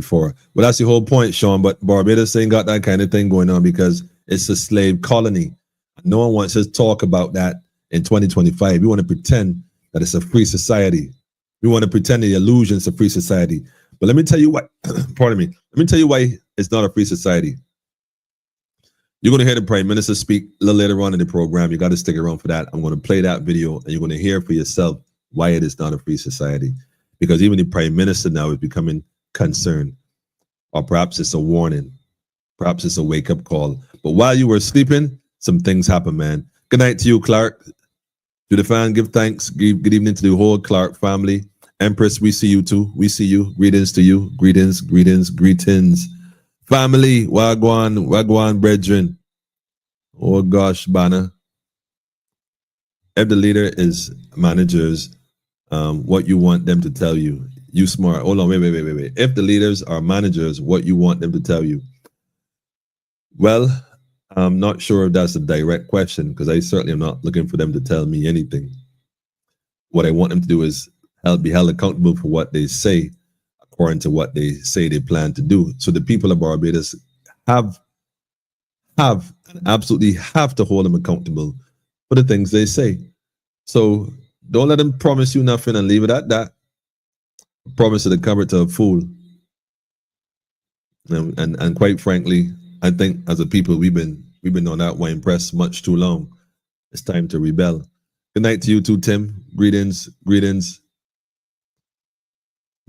for. Well, that's the whole point, Sean. But Barbados ain't got that kind of thing going on because it's a slave colony. No one wants to talk about that in 2025. We want to pretend that it's a free society. We want to pretend the illusion is a free society. But let me tell you why. Pardon me. Let me tell you why it's not a free society. You're going to hear the Prime Minister speak a little later on in the program. You got to stick around for that. I'm going to play that video, and you're going to hear for yourself why it is not a free society. Because even the Prime Minister now is becoming concerned. Or perhaps it's a warning. Perhaps it's a wake-up call. But while you were sleeping, some things happen, man. Good night to you, Clark. To the fan, give thanks. Good evening to the whole Clark family. Empress, we see you too. We see you. Greetings to you. Greetings. Family, wagwan, brethren. Oh gosh, Banner. If the leader is managers, what you want them to tell you. You smart. Hold on, wait. If the leaders are managers, what you want them to tell you. Well, I'm not sure if that's a direct question because I certainly am not looking for them to tell me anything. What I want them to do is be held accountable for what they say, according to what they say they plan to do. So the people of Barbados have and absolutely have to hold them accountable for the things they say. So don't let them promise you nothing and leave it at that. Promise to the cover to a fool. And quite frankly, I think as a people we've been on that wine press much too long. It's time to rebel. Good night to you too, Tim. Greetings.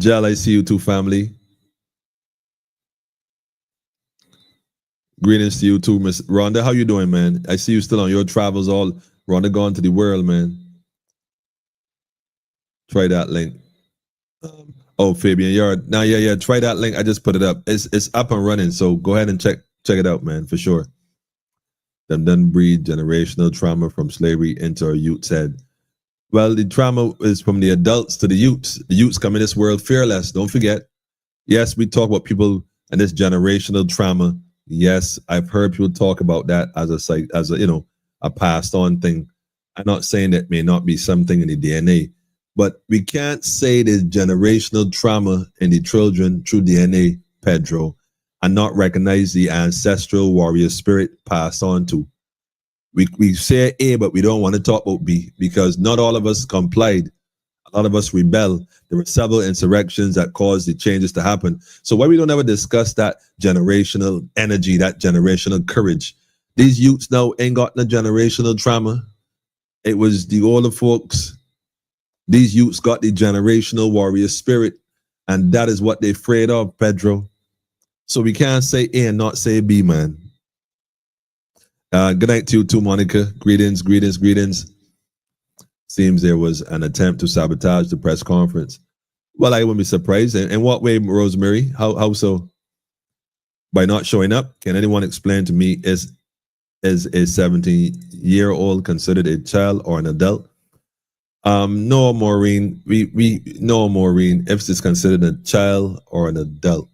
Jal, I see you too, family. Greetings to you too, Miss Rhonda. How you doing, man? I see you still on your travels. Rhonda gone to the world, man. Try that link. Fabian Yard. Now, yeah. Try that link. I just put it up. It's up and running. So go ahead and check it out, man, for sure. Them done breed generational trauma from slavery into our youth's head. Well, the trauma is from the adults to the youths. The youths come in this world fearless. Don't forget. Yes, we talk about people and this generational trauma. Yes, I've heard people talk about that as a passed on thing. I'm not saying that may not be something in the DNA, but we can't say there's generational trauma in the children through DNA, Pedro, and not recognize the ancestral warrior spirit passed on to. We say A, but we don't want to talk about B because not all of us complied. A lot of us rebel. There were several insurrections that caused the changes to happen. So why we don't ever discuss that generational energy, that generational courage? These youths now ain't got no generational trauma. It was the older folks. These youths got the generational warrior spirit, and that is what they're afraid of, Pedro. So we can't say A and not say B, man. Good night to you too, Monica. Greetings. Seems there was an attempt to sabotage the press conference. Well, I wouldn't be surprised. In what way, Rosemary? How so? By not showing up? Can anyone explain to me, is a 17-year-old considered a child or an adult? No, Maureen. No, Maureen. If it's considered a child or an adult.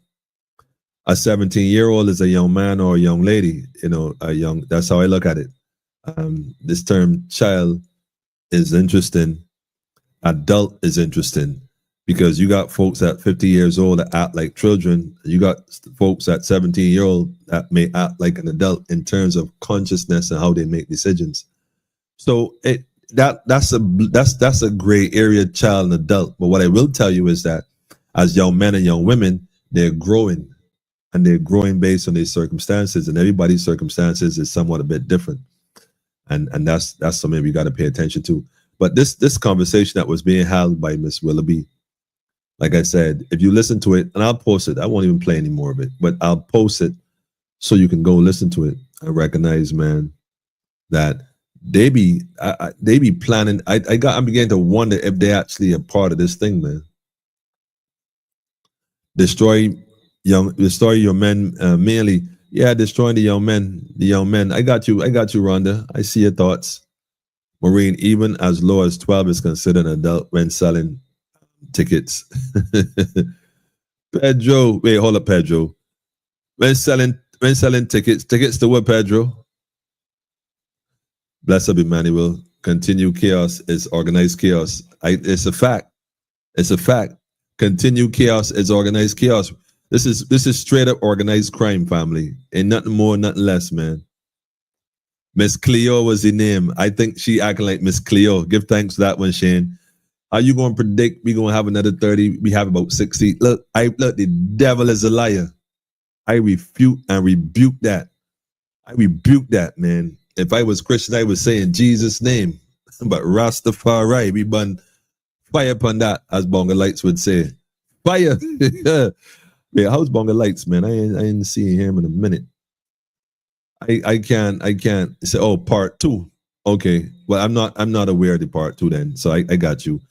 A 17-year-old is a young man or a young lady, that's how I look at it. This term child is interesting. Adult is interesting because you got folks at 50 years old that act like children. You got folks at 17-year-old that may act like an adult in terms of consciousness and how they make decisions. So that's a gray area, child and adult. But what I will tell you is that as young men and young women, they're growing, and they're growing based on their circumstances, and everybody's circumstances is somewhat a bit different. And that's something we got to pay attention to. But this conversation that was being held by Miss Willoughby, like I said, if you listen to it, and I'll post it, I won't even play any more of it, but I'll post it so you can go listen to it and recognize, man, that they be planning. I'm beginning to wonder if they actually a part of this thing, man. Destroy your men, mainly. Yeah, destroying the young men. I got you, Rhonda. I see your thoughts. Maureen, even as low as 12 is considered an adult when selling tickets. Pedro, wait, hold up, Pedro. When selling tickets to what, Pedro? Blessed be Emmanuel. Continue chaos is organized chaos. It's a fact. It's a fact. Continue chaos is organized chaos. This is straight up organized crime, family. And nothing more, nothing less, man. Miss Cleo was the name. I think she acting like Miss Cleo. Give thanks to that one, Shane. Are you going to predict we going to have another 30? We have about 60. Look, the devil is a liar. I refute and rebuke that. I rebuke that, man. If I was Christian, I would say in Jesus' name. But Rastafari, we burn fire upon that, as Bonga Lights would say. Fire. Yeah, how's Bonga Lights, man? I ain't seeing him in a minute. I can't say, oh, part 2. Okay. Well, I'm not aware of the part 2 then. So I got you.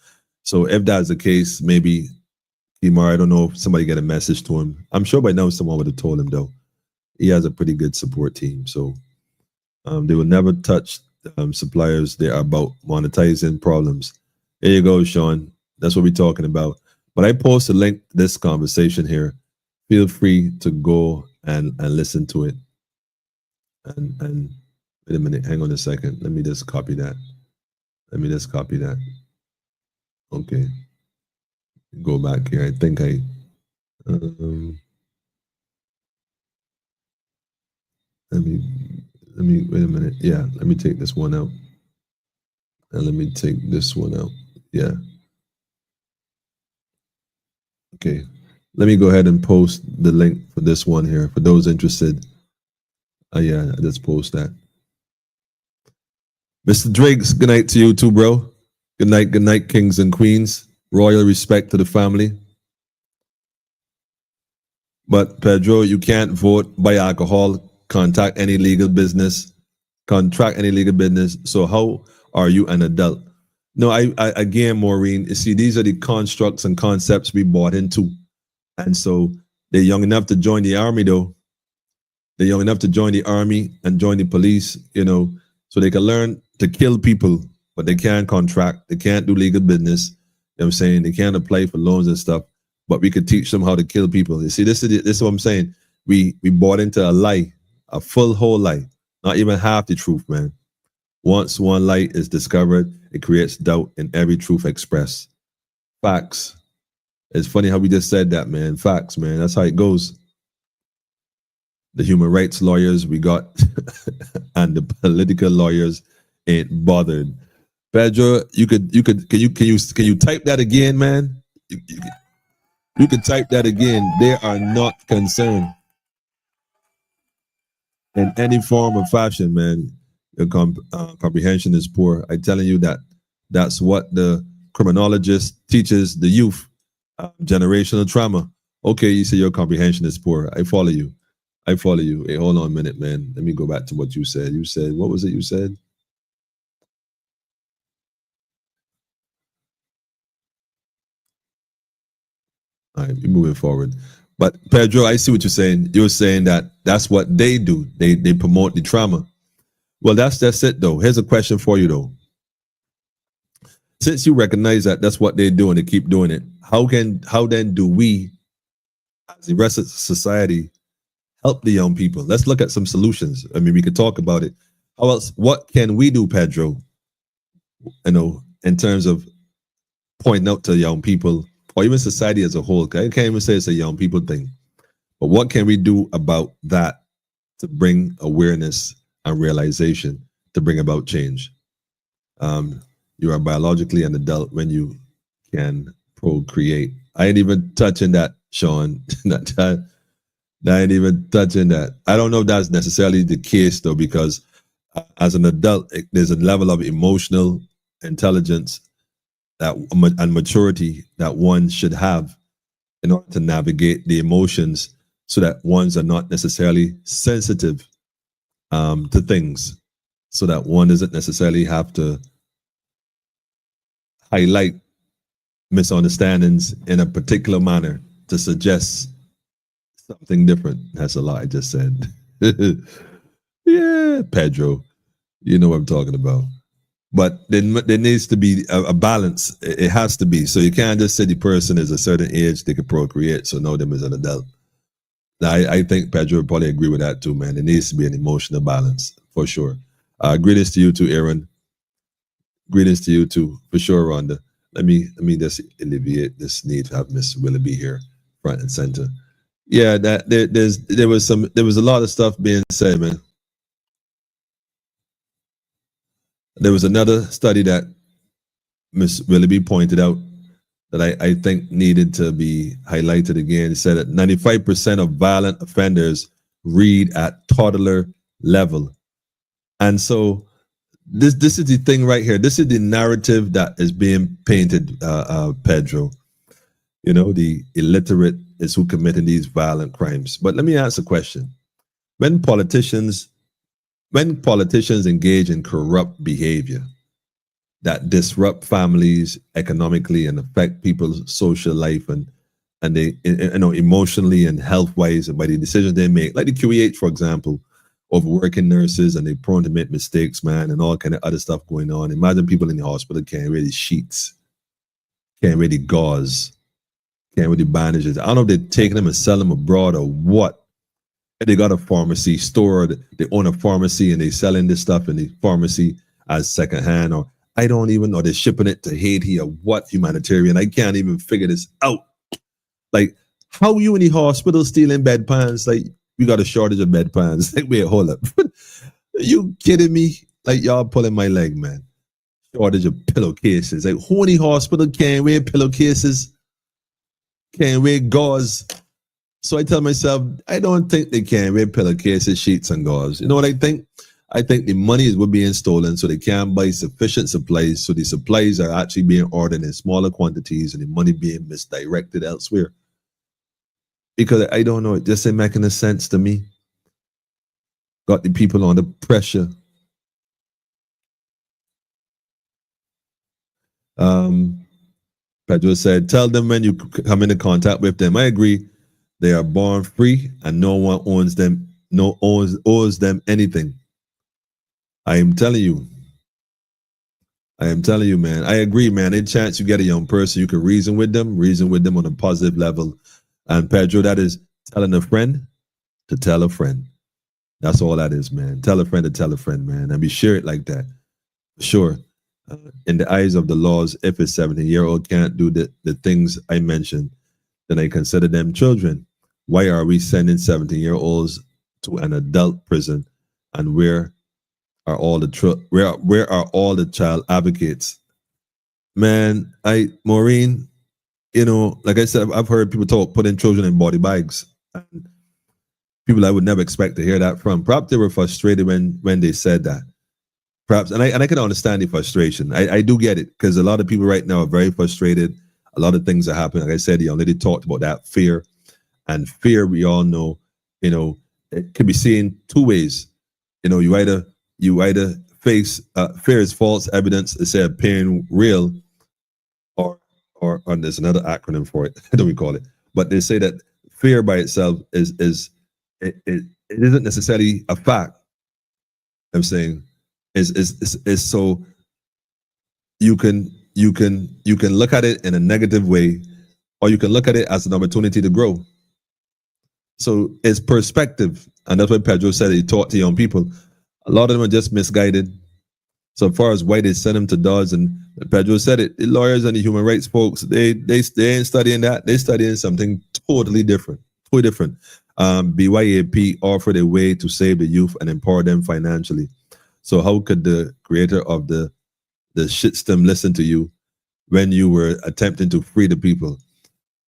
So if that's the case, maybe Imar, I don't know if somebody get a message to him. I'm sure by now someone would have told him, though. He has a pretty good support team. So they will never touch suppliers. They are about monetizing problems. There you go, Sean. That's what we're talking about. But I post a link to this conversation here. Feel free to go and listen to it. And wait a minute, hang on a second. Let me just copy that. Okay. Go back here. I think let me wait a minute. Yeah, let me take this one out. And let me take this one out. Yeah. Okay. Let me go ahead and post the link for this one here for those interested. Yeah, I just post that. Mr. Driggs, good night to you too, bro. Good night, kings and queens. Royal respect to the family. But Pedro, you can't vote, buy alcohol, contract any legal business. So how are you an adult? No, I again, Maureen, you see, these are the constructs and concepts we bought into. And so they're young enough to join the army, though. They're young enough to join the army and join the police, so they can learn to kill people, but they can't contract. They can't do legal business. You know what I'm saying? They can't apply for loans and stuff, but we could teach them how to kill people. You see, this is what I'm saying. We bought into a lie, a full whole lie, not even half the truth, man. Once one lie is discovered, it creates doubt in every truth expressed. Facts. It's funny how we just said that, man. Facts, man. That's how it goes. The human rights lawyers we got and the political lawyers ain't bothered. Pedro, can you type that again, man? You can type that again. They are not concerned in any form or fashion, man. Your comprehension is poor. I'm telling you that's what the criminologist teaches the youth. Generational trauma. Okay, you say your comprehension is poor. I follow you. Hey, hold on a minute, man. Let me go back to what you said. You said, what was it you said? All right, we're moving forward. But Pedro, I see what you're saying. You're saying that that's what they do. They promote the trauma. Well, that's it, though. Here's a question for you, though. Since you recognize that that's what they do and they keep doing it, how then do we, as the rest of society, help the young people? Let's look at some solutions. I mean, we could talk about it. How else? What can we do, Pedro? In terms of pointing out to young people or even society as a whole, I can't even say it's a young people thing, but what can we do about that to bring awareness and realization to bring about change? You are biologically an adult when you can procreate. I ain't even touching that, Sean. I ain't even touching that. I don't know if that's necessarily the case though, because as an adult, there's a level of emotional intelligence that and maturity that one should have in order to navigate the emotions, so that ones are not necessarily sensitive to things, so that one doesn't necessarily have to highlight misunderstandings in a particular manner to suggest something different. That's a lot I just said. Yeah, Pedro, you know what I'm talking about. But there needs to be a balance. It has to be. So you can't just say the person is a certain age, they can procreate, so know them as an adult. Now, I think Pedro would probably agree with that too, man. There needs to be an emotional balance, for sure. Greetings to you too, Aaron. Greetings to you too, for sure, Rhonda. Let me just alleviate this need to have Miss Willoughby here, front and center. Yeah, that there was a lot of stuff being said, man. There was another study that Miss Willoughby pointed out that I think needed to be highlighted again. It said that 95% of violent offenders read at toddler level. And so this is the thing right here. This is the narrative that is being painted, Pedro. You know, the illiterate is who committing these violent crimes. But let me ask a question. When politicians engage in corrupt behavior that disrupt families economically and affect people's social life and they, you know, emotionally and health wise, and by the decisions they make, like the QEH, for example, of working nurses, and they're prone to make mistakes, man, and all kind of other stuff going on. Imagine people in the hospital can't read sheets, can't read gauze, can't read bandages. I don't know if they're taking them and selling them abroad or what. They got a pharmacy store, they own a pharmacy, and they selling this stuff in the pharmacy as secondhand, or I don't even know, they're shipping it to Haiti or what, humanitarian. I can't even figure this out. Like, how you in the hospital stealing bedpans? Like, we got a shortage of bedpans. Like, wait, hold up. Are you kidding me? Like, y'all pulling my leg, man. Shortage of pillowcases. Like, who in the hospital can't wear pillowcases? Can't wear gauze? So I tell myself, I don't think they can wear pillowcases, sheets, and gauze. You know what I think? I think the money is being stolen, so they can't buy sufficient supplies. So the supplies are actually being ordered in smaller quantities, and the money being misdirected elsewhere. Because I don't know, it just ain't making a sense to me. Got the people under pressure. Pedro said, tell them when you come into contact with them. I agree. They are born free, and no one owes them anything. I am telling you, man. I agree, man. Any chance you get a young person, you can reason with them on a positive level. And Pedro, that is telling a friend to tell a friend. That's all that is, man. Tell a friend to tell a friend, man. And be sure it like that. Sure. In the eyes of the laws, if a 17-year-old can't do the things I mentioned, then I consider them children. Why are we sending 17-year-olds to an adult prison? And where are all the child advocates? Man, Maureen, you know, like I said, I've heard people putting children in body bags. And people I would never expect to hear that from. Perhaps they were frustrated when they said that. Perhaps, and I can understand the frustration. I do get it, because a lot of people right now are very frustrated. A lot of things are happening. Like I said, the young lady talked about that fear. And fear, we all know, you know, it can be seen two ways. You know, you either face fear is false evidence, instead of appearing real, or there's another acronym for it. I don't recall it, but they say that fear by itself it isn't necessarily a fact. I'm saying is so you can look at it in a negative way, or you can look at it as an opportunity to grow. So it's perspective, and that's what Pedro said. He taught to young people. A lot of them are just misguided. So far as why they send them to Dodge, and Pedro said it, the lawyers and the human rights folks, they ain't studying that. They studying something totally different. Totally different. BYAP offered a way to save the youth and empower them financially. So how could the creator of the shitstem listen to you when you were attempting to free the people?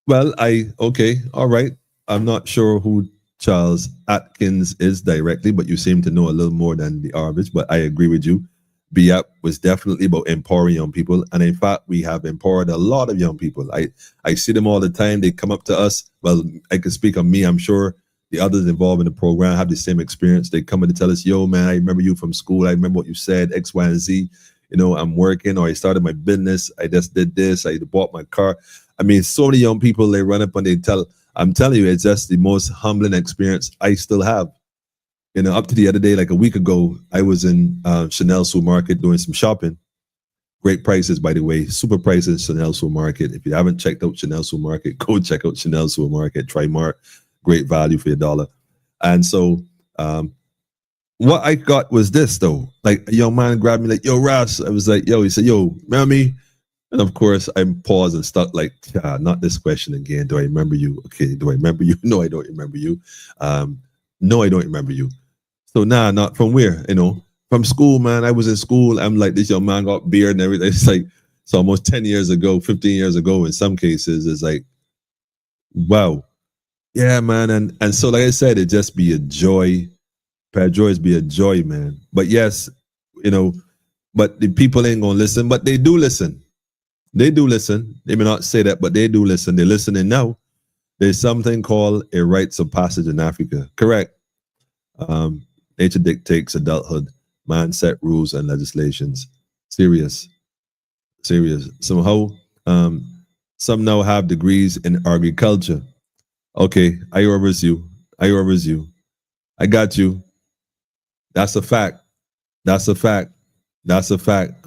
Well, okay, all right. I'm not sure who Charles Atkins is directly, but you seem to know a little more than the average. But I agree with you. BAP was definitely about empowering young people. And in fact, we have empowered a lot of young people. I see them all the time. They come up to us. Well, I can speak on me. I'm sure the others involved in the program have the same experience. They come in to tell us, yo, man, I remember you from school. I remember what you said, X, Y, and Z. You know, I'm working, or I started my business. I just did this. I bought my car. I mean, so many young people, they run up and they tell, I'm telling you, it's just the most humbling experience I still have. You know, up to the other day, like a week ago, I was in Chanel supermarket doing some shopping. Great prices, by the way, super prices, Chanel supermarket. If you haven't checked out Chanel supermarket, go check out Chanel supermarket, Trimart, great value for your dollar. And so what I got was this, though. Like, a young man grabbed me like, yo, Ross. I was like, yo, he said, yo, remember me? And of course, I paused and stuck like, not this question again. Do I remember you? Okay, do I remember you? No, I don't remember you. No, I don't remember you. So nah, not from where, you know, from school, man. I was in school. I'm like, this young man got beard and everything. It's like, it's almost 10 years ago, 15 years ago in some cases. It's like, wow. Yeah, man. And so, like I said, it just be a joy. Pedro, is be a joy, man. But yes, you know, but the people ain't gonna listen, but they do listen. They do listen. They may not say that, but they do listen. They're listening now. There's something called a rites of passage in Africa. Correct. Nature dictates adulthood. Man set rules and legislations. Serious. Somehow, some now have degrees in agriculture. Okay, I reverse you. I got you. That's a fact.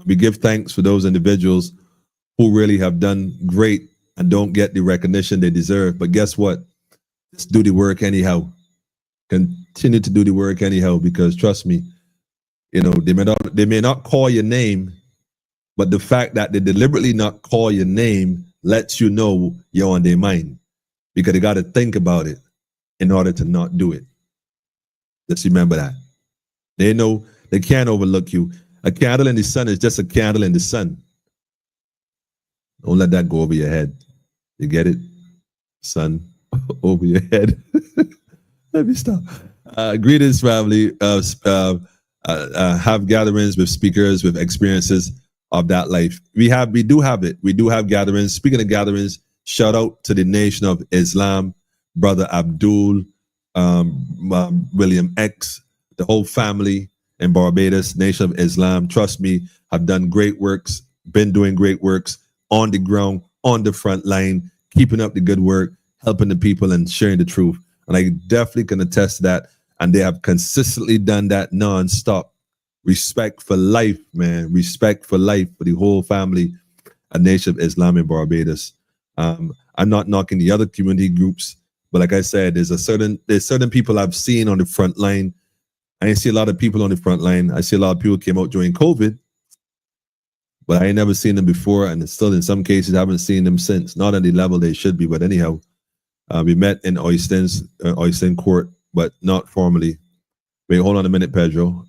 We give thanks for those individuals who really have done great and don't get the recognition they deserve. But guess what? Just do the work anyhow. Continue to do the work anyhow, because trust me, you know, they may not call your name, but the fact that they deliberately not call your name lets you know you're on their mind, because they got to think about it in order to not do it. Just remember that. They know they can't overlook you. A candle in the sun is just a candle in the sun. Don't let that go over your head. You get it? Sun over your head. Let me stop. Greetings, family. Have gatherings with speakers with experiences of that life. We do have it. We do have gatherings. Speaking of gatherings, shout out to the Nation of Islam, Brother Abdul, William X, the whole family in Barbados, Nation of Islam. Trust me, have done great works, been doing great works on the ground, on the front line, keeping up the good work, helping the people and sharing the truth. And I definitely can attest to that. And they have consistently done that nonstop. Respect for life, man. Respect for life for the whole family, a Nation of Islam in Barbados. I'm not knocking the other community groups, but like I said, there's certain people I've seen on the front line. I ain't see a lot of people on the front line. I see a lot of people came out during COVID, but I ain't never seen them before, and still in some cases I haven't seen them since. Not at the level they should be, but anyhow. We met in Oyston Court, but not formally. Wait, hold on a minute, Pedro.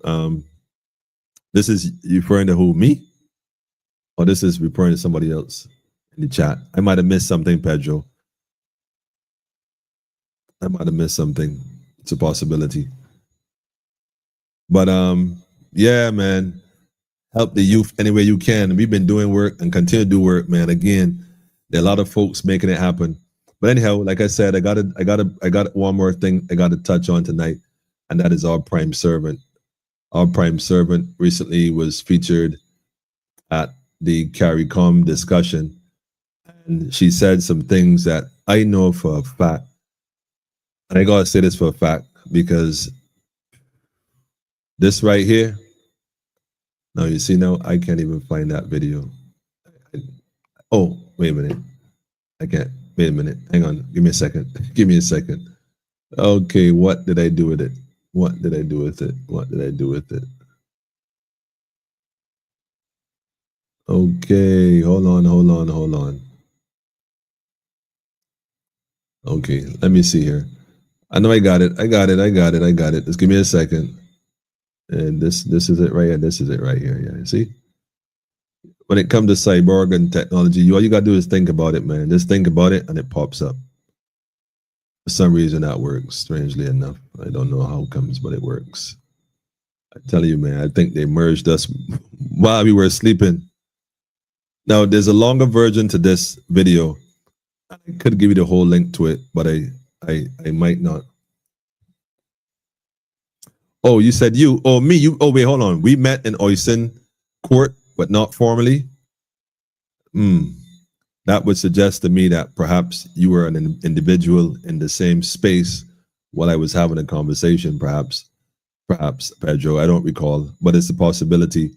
This is referring to who, me? Or this is referring to somebody else in the chat? I might have missed something, Pedro. I might have missed something. It's a possibility. But yeah, man. Help the youth any way you can. We've been doing work and continue to do work, man. Again, there are a lot of folks making it happen. But anyhow, like I said, I got one more thing I got to touch on tonight, and that is our prime servant. Our prime servant recently was featured at the CARICOM discussion, and she said some things that I know for a fact, and I gotta say this for a fact, because this right here. Now you see, now I can't even find that video. Oh, wait a minute. I can't. Wait a minute. Hang on. Give me a second. Okay, what did I do with it? Okay, hold on. Okay, let me see here. I know I got it. Just give me a second. And this is it right here. This is it right here. Yeah, see? When it comes to cyborg and technology, all you gotta do is think about it, man. Just think about it and it pops up. For some reason that works, strangely enough. I don't know how it comes, but it works. I tell you, man, I think they merged us while we were sleeping. Now, there's a longer version to this video. I could give you the whole link to it, but I might not. Oh, you said you. Oh, me. You. Oh, wait, hold on. We met in Oysen Court, but not formally. That would suggest to me that perhaps you were an individual in the same space while I was having a conversation. Perhaps, Pedro. I don't recall, but it's a possibility.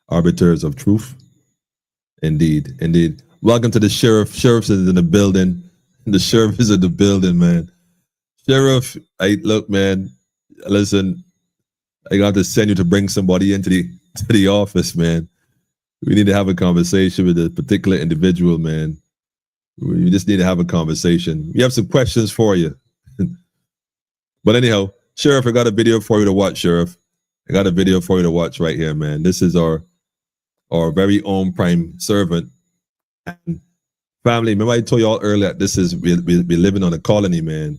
Arbiters of truth. Indeed. Welcome to the sheriff. Sheriff is in the building. The sheriff is in the building, man. Sheriff, look, man. Listen, I got to send you to bring somebody into the office, man. We need to have a conversation with a particular individual, man. We just need to have a conversation. We have some questions for you. But anyhow, Sheriff, I got a video for you to watch, Sheriff. I got a video for you to watch right here, man. This is our very own prime servant. And family, remember I told you all earlier, this is, we're living on a colony, man.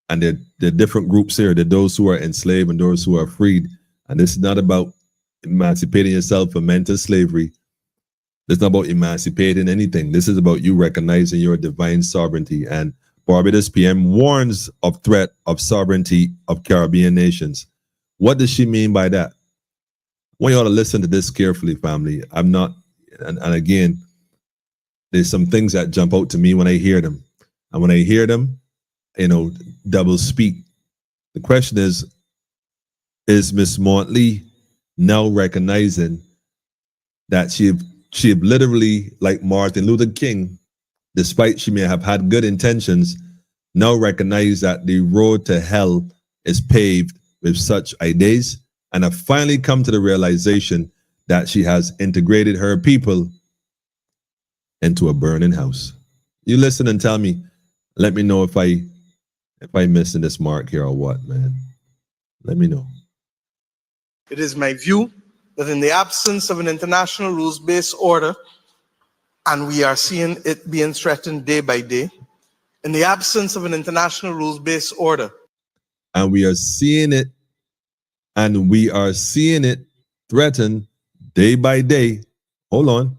And there are different groups here. There are those who are enslaved and those who are freed. And this is not about emancipating yourself from mental slavery. It's not about emancipating anything. This is about you recognizing your divine sovereignty. And Barbados PM warns of threat of sovereignty of Caribbean nations. What does she mean by that? I want you all to listen to this carefully, family. I'm not, and again, there's some things that jump out to me when I hear them. And when I hear them, double speak. The question is Miss Montley now recognizing that she literally, like Martin Luther King, despite she may have had good intentions, now recognize that the road to hell is paved with such ideas, and have finally come to the realization that she has integrated her people into a burning house. You listen and tell me, let me know if I'm missing this mark here or what, man. Let me know. It is my view that in the absence of an international rules-based order, and we are seeing it being threatened day by day, in the absence of an international rules-based order, and we are seeing it threatened day by day. Hold on.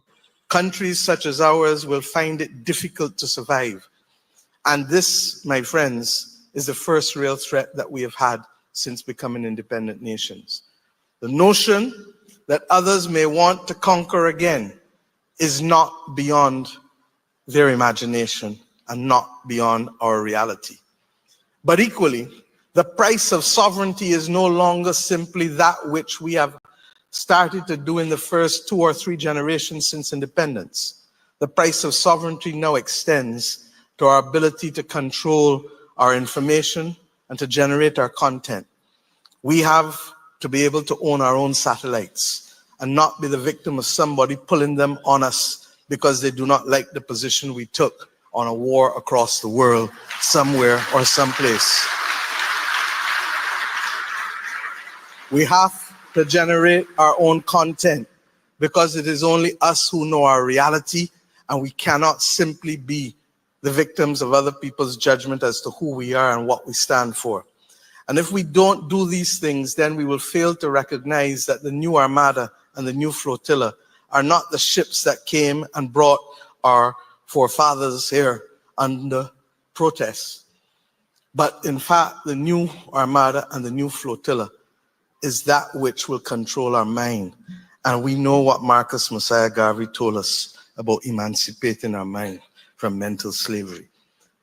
countries such as ours will find it difficult to survive. And this, my friends, is the first real threat that we have had since becoming independent nations. The notion that others may want to conquer again is not beyond their imagination and not beyond our reality. But equally, the price of sovereignty is no longer simply that which we have started to do in the first 2 or 3 generations since independence. The price of sovereignty now extends to our ability to control our information and to generate our content. We have to be able to own our own satellites and not be the victim of somebody pulling them on us because they do not like the position we took on a war across the world somewhere or someplace. We have to generate our own content because it is only us who know our reality, and we cannot simply be the victims of other people's judgment as to who we are and what we stand for. And if we don't do these things, then we will fail to recognize that the new armada and the new flotilla are not the ships that came and brought our forefathers here under protest. But in fact, the new armada and the new flotilla is that which will control our mind. And we know what Marcus Messiah Garvey told us about emancipating our mind from mental slavery.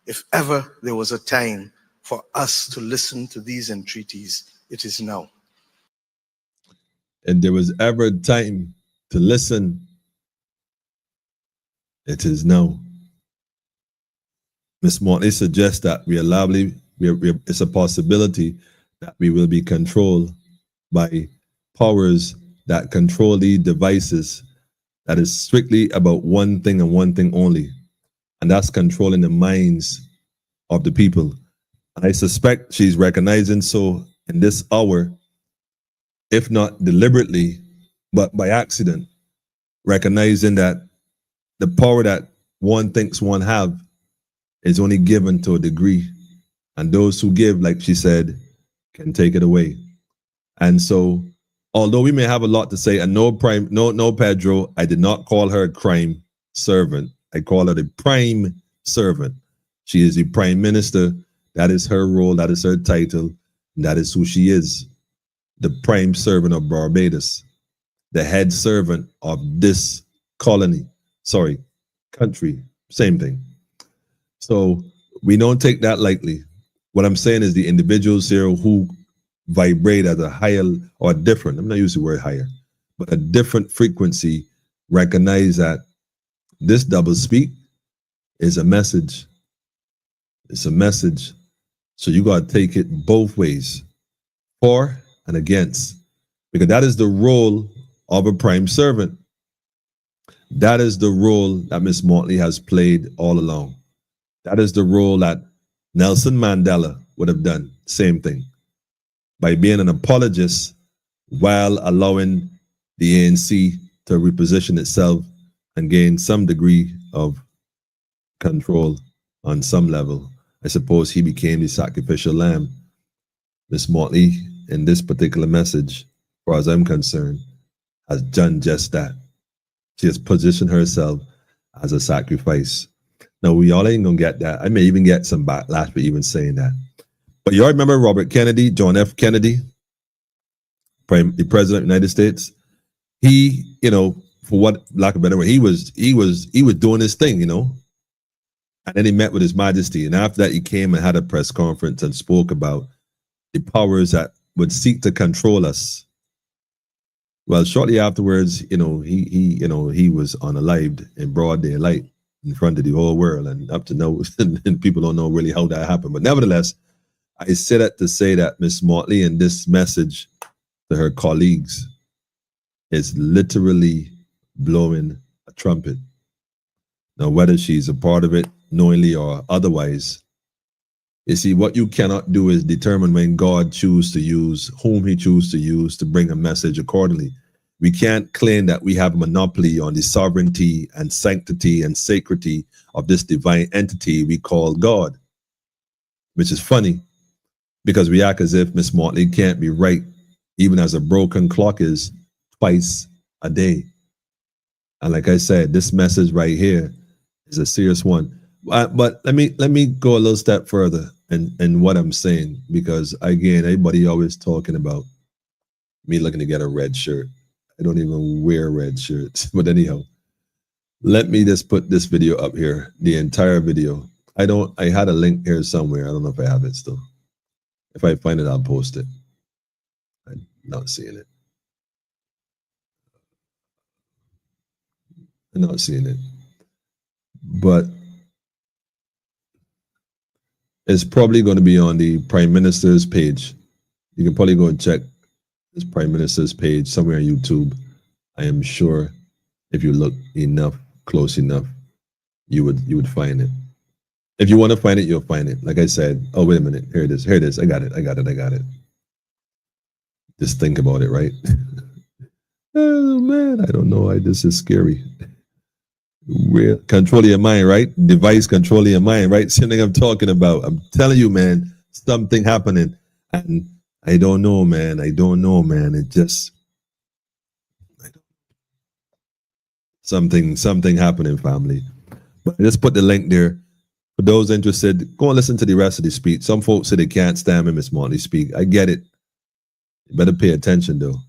If ever there was a time for us to listen to these entreaties, it is now. And there was ever a time to listen, it is now. Ms. Motley suggests that it's a possibility that we will be controlled by powers that control these devices that is strictly about one thing and one thing only, and that's controlling the minds of the people. And I suspect she's recognizing so in this hour, if not deliberately, but by accident, recognizing that the power that one thinks one have is only given to a degree, and those who give, like she said, can take it away. And so, although we may have a lot to say, and no, Pedro, I did not call her a crime servant. I call her the prime servant. She is the prime minister. That is her role. That is her title. And that is who she is. The prime servant of Barbados, the head servant of this country, same thing. So we don't take that lightly. What I'm saying is the individuals here who vibrate at a higher or different, I'm not using the word higher, but a different frequency, recognize that this double speak is a message. It's a message. So you got to take it both ways, for and against, because that is the role of a prime servant. That is the role that Miss Motley has played all along. That is the role that Nelson Mandela would have done. Same thing. By being an apologist while allowing the ANC to reposition itself and gain some degree of control on some level. I suppose he became the sacrificial lamb. Miss Motley, in this particular message, as far as I'm concerned, has done just that. She has positioned herself as a sacrifice. Now, we all ain't gonna get that. I may even get some backlash for even saying that. But you all remember Robert Kennedy, John F. Kennedy, the president of the United States? He, for what lack of a better word, he was doing his thing, And then he met with His Majesty. And after that, he came and had a press conference and spoke about the powers that would seek to control us. Well, shortly afterwards, he was unalived in broad daylight in front of the whole world, and up to now, and people don't know really how that happened. But nevertheless, I say that to say that Miss Motley, in this message to her colleagues, is literally blowing a trumpet. Now, whether she's a part of it, knowingly or otherwise, you see, what you cannot do is determine when God chooses to use whom he chooses to use to bring a message accordingly. We can't claim that we have a monopoly on the sovereignty and sanctity and sacredity of this divine entity we call God, which is funny because we act as if Miss Motley can't be right, even as a broken clock is twice a day. And like I said, this message right here is a serious one. But let me go a little step further in what I'm saying, because again, everybody always talking about me looking to get a red shirt. I don't even wear red shirts. But anyhow, let me just put this video up here, the entire video. I had a link here somewhere. I don't know if I have it still. If I find it, I'll post it. I'm not seeing it. I'm not seeing it. But it's probably going to be on the Prime Minister's page. You can probably go and check this Prime Minister's page somewhere on YouTube. I am sure if you look close enough, you would find it. If you want to find it, you'll find it. Like I said, oh, wait a minute. Here it is. Here it is. I got it. Just think about it, right? Oh, man, I don't know. This is scary. Control your mind, right? Device control your mind, right? Same thing I'm talking about. I'm telling you, man, something happening. And I don't know, man. It just something happening, family. But let's put the link there. For those interested, go and listen to the rest of the speech. Some folks say they can't stand me, Miss Motley speak. I get it. You better pay attention, though.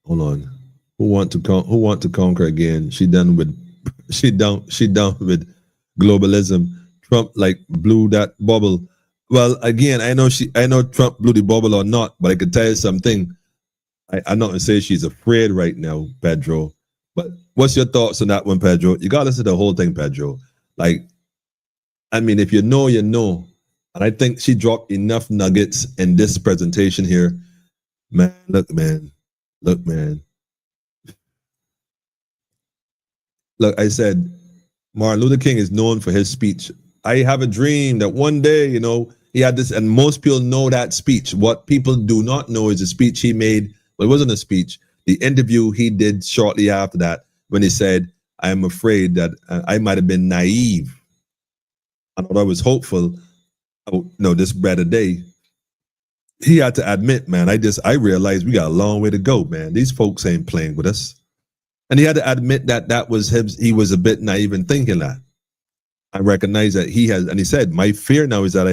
Hold on. Who want to conquer again? She done with globalism. Trump blew that bubble. Well, again, I know Trump blew the bubble or not, but I can tell you something. I'm not gonna say she's afraid right now, Pedro. But what's your thoughts on that one, Pedro? You gotta listen to the whole thing, Pedro. If you know, you know. And I think she dropped enough nuggets in this presentation here. Man, look, man. Look, man. Look, I said, Martin Luther King is known for his speech. I have a dream that one day, you know, he had this, and most people know that speech. What people do not know is the speech he made. Well, it wasn't a speech. The interview he did shortly after that, when he said, I'm afraid that I might have been naive. And although I was hopeful, oh, no, this better day, he had to admit, man, I realized we got a long way to go, man. These folks ain't playing with us. And he had to admit that that was him. He was a bit naive in thinking that. I recognize that he has, and he said, my fear now is that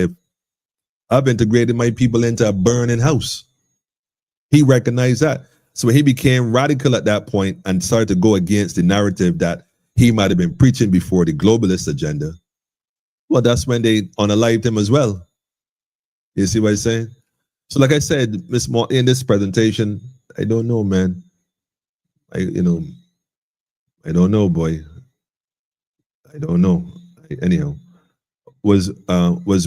I've integrated my people into a burning house. He recognized that. So he became radical at that point and started to go against the narrative that he might have been preaching before, the globalist agenda. Well, that's when they unalived him as well. You see what I'm saying? So like I said, Miss Martin, in this presentation, I don't know, man. I don't know, boy. I don't know. Anyhow, was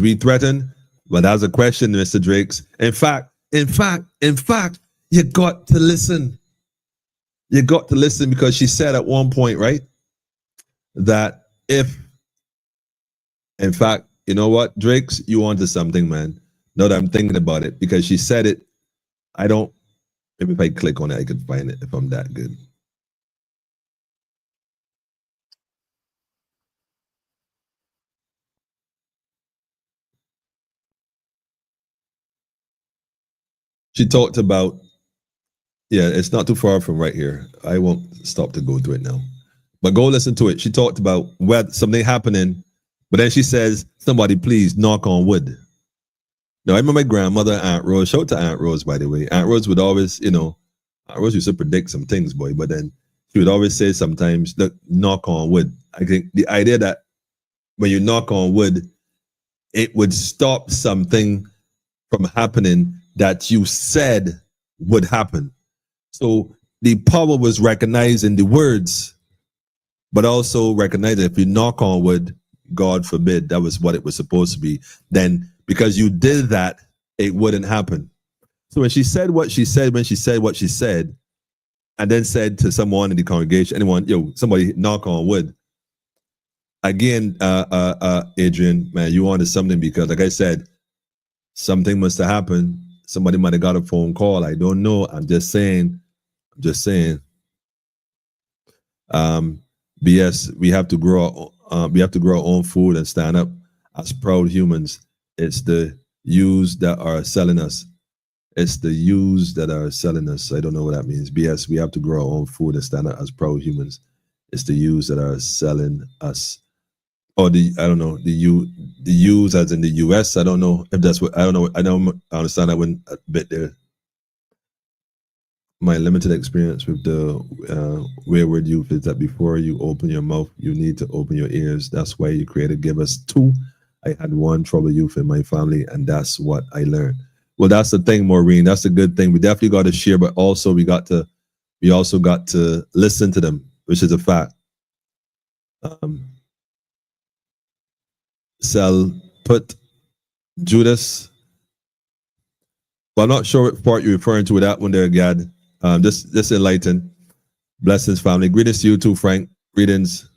we threatened? Well, that's a question, Mr. Drakes. In fact, you got to listen. You got to listen, because she said at one point, right, that if, in fact, you know what, Drakes, you wanted something, man. Now that I'm thinking about it, because she said it, maybe if I click on it, I could find it if I'm that good. She talked about, yeah, it's not too far from right here. I won't stop to go through it now, but go listen to it. She talked about where something happening, but then she says, somebody please knock on wood. Now, I remember my grandmother, Aunt Rose, shout out to Aunt Rose, by the way. Aunt Rose would always, Aunt Rose used to predict some things, boy, but then she would always say sometimes, look, knock on wood. I think the idea that when you knock on wood, it would stop something from happening that you said would happen. So the power was recognizing the words, but also recognizing if you knock on wood, God forbid, that was what it was supposed to be, then because you did that, it wouldn't happen. So when she said what she said, and then said to someone in the congregation, anyone, somebody knock on wood. Again, Adrian, man, you wanted something, because like I said, something must have happened. Somebody might have got a phone call. I don't know. I'm just saying. BS, we have to grow our own food and stand up as proud humans. It's the yous that are selling us. I don't know what that means. BS, we have to grow our own food and stand up as proud humans. It's the yous that are selling us. Or the yous as in the US. I don't know if that's what, I don't know. I don't understand that one a bit there. My limited experience with the wayward youth is that before you open your mouth, you need to open your ears. That's why you created Give Us Two. I had one trouble youth in my family, and that's what I learned. Well, that's the thing, Maureen. That's a good thing. We definitely got to share, but also we also got to listen to them, which is a fact. Put Judas. But I'm not sure what part you're referring to with that one there, Gad. Just enlighten. Blessings, family. Greetings to you too, Frank. Greetings.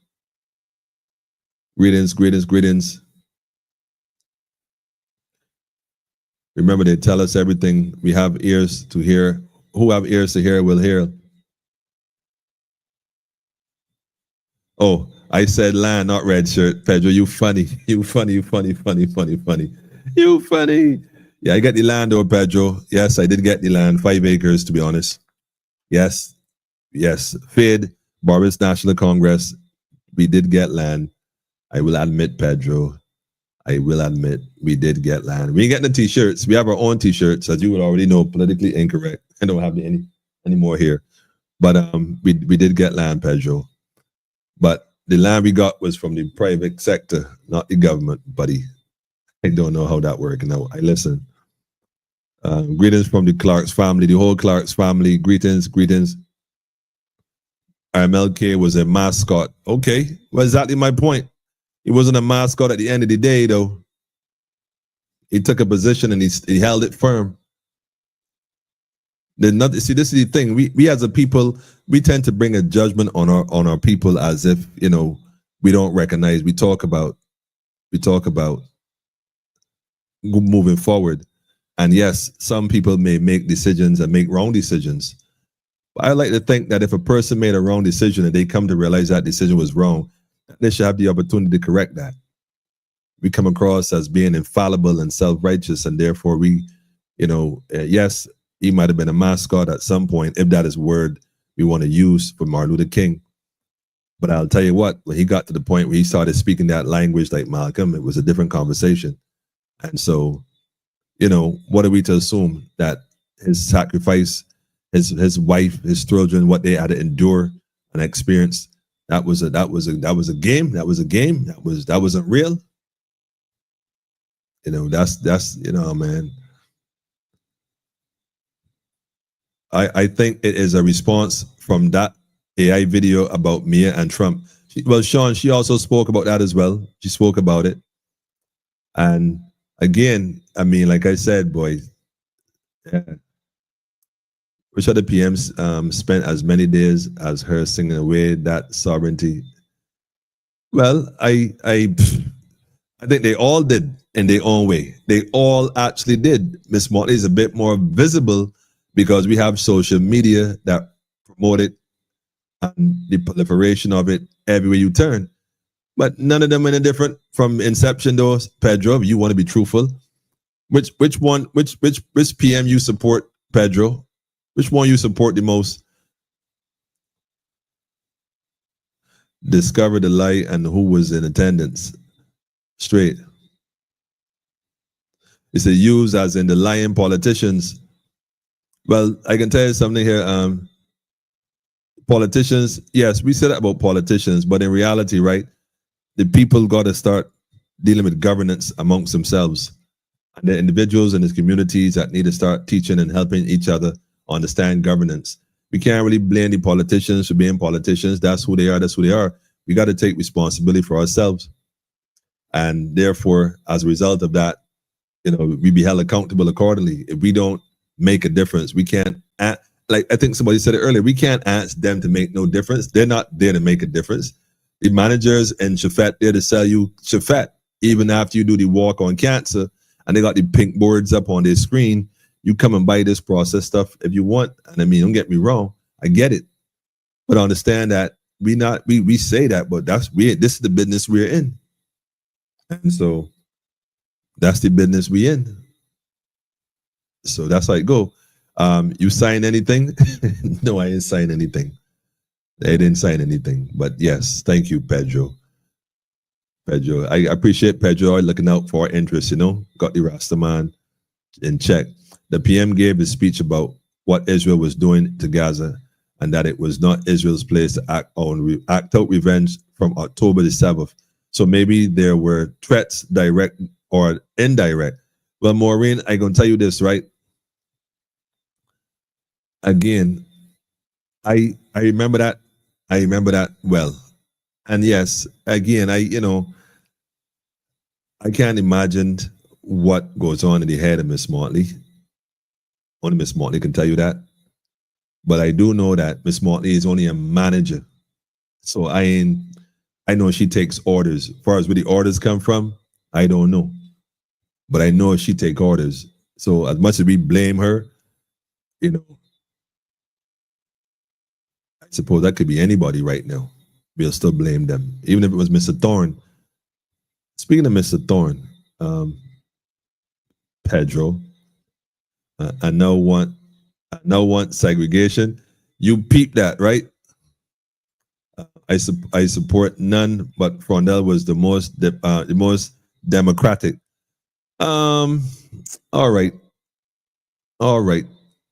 Remember, they tell us everything. We have ears to hear. Who have ears to hear will hear. Oh, I said land, not red shirt. Pedro, you funny. You funny. You funny. Yeah, I get the land though, Pedro. Yes, I did get the land. 5 acres, to be honest. Yes. FID, Barbados National Congress. We did get land. I will admit, Pedro. We did get land. We ain't getting the t-shirts. We have our own t-shirts, as you would already know, politically incorrect. I don't have any more here. But we did get land, Pedro. But the land we got was from the private sector, not the government, buddy. I don't know how that works. Now I listen. Greetings from the Clark's family, the whole Clark's family. Greetings. RMLK was a mascot. Okay, well, exactly my point. He wasn't a mascot at the end of the day, though. He took a position and he held it firm. There's nothing. See, this is the thing. We as a people, we tend to bring a judgment on our people as if, you know, we don't recognize. We talk about moving forward. And yes, some people may make decisions and make wrong decisions. But I like to think that if a person made a wrong decision and they come to realize that decision was wrong, they should have the opportunity to correct that. We come across as being infallible and self-righteous, and therefore we, you know, yes, he might have been a mascot at some point, if that is a word we want to use for Martin Luther King. But I'll tell you what, when he got to the point where he started speaking that language like Malcolm, it was a different conversation. And so, you know, what are we to assume? That his sacrifice, his wife, his children, what they had to endure and experience, that was a game. That wasn't real. You know, that's you know, man. I think it is a response from that AI video about Mia and Trump. Well, Sean, she also spoke about that as well. She spoke about it. And again, I mean, like I said, boy, yeah. Which other PMs spent as many days as her singing away that sovereignty? Well, I think they all did in their own way. They all actually did. Miss Motley is a bit more visible because we have social media that promote it and the proliferation of it everywhere you turn. But none of them are any different from inception, though. Pedro, if you want to be truthful, which PM you support, Pedro? Which one you support the most? Discover the light and who was in attendance. Straight. It's a use as in the lying politicians. Well, I can tell you something here. Politicians, yes, we said that about politicians, but in reality, right, the people got to start dealing with governance amongst themselves. And the individuals in the communities that need to start teaching and helping each other understand governance. We can't really blame the politicians for being politicians. That's who they are. That's who they are. We got to take responsibility for ourselves. And therefore, as a result of that, you know, we be held accountable accordingly. If we don't make a difference, we can't, like I think somebody said it earlier, we can't ask them to make no difference. They're not there to make a difference. The managers in Shafet there to sell you Shafet, even after you do the walk on cancer, and they got the pink boards up on their screen. You come and buy this processed stuff if you want. And I mean, don't get me wrong, I get it. But understand that we say that, but this is the business we're in. And so that's the business we in. So that's how it go. You sign anything? No, I didn't sign anything. They didn't sign anything. But yes, thank you, Pedro. Pedro, I appreciate Pedro looking out for our interests, you know, got the Rastaman in check. The PM gave his speech about what Israel was doing to Gaza and that it was not Israel's place to act out revenge from October the 7th. So maybe there were threats, direct or indirect. Well, Maureen, I'm going to tell you this, right? Again, I remember that. I remember that well. And yes, again, I can't imagine what goes on in the head of Miss Motley. Only Miss Motley can tell you that. But I do know that Miss Motley is only a manager. So I know she takes orders. As far as where the orders come from, I don't know. But I know she takes orders. So as much as we blame her, you know, I suppose that could be anybody right now. We'll still blame them. Even if it was Mr. Thorne. Speaking of Mr. Thorne, Pedro, I now want segregation. You peep that, right? I support none, but Frondel was the most democratic. All right.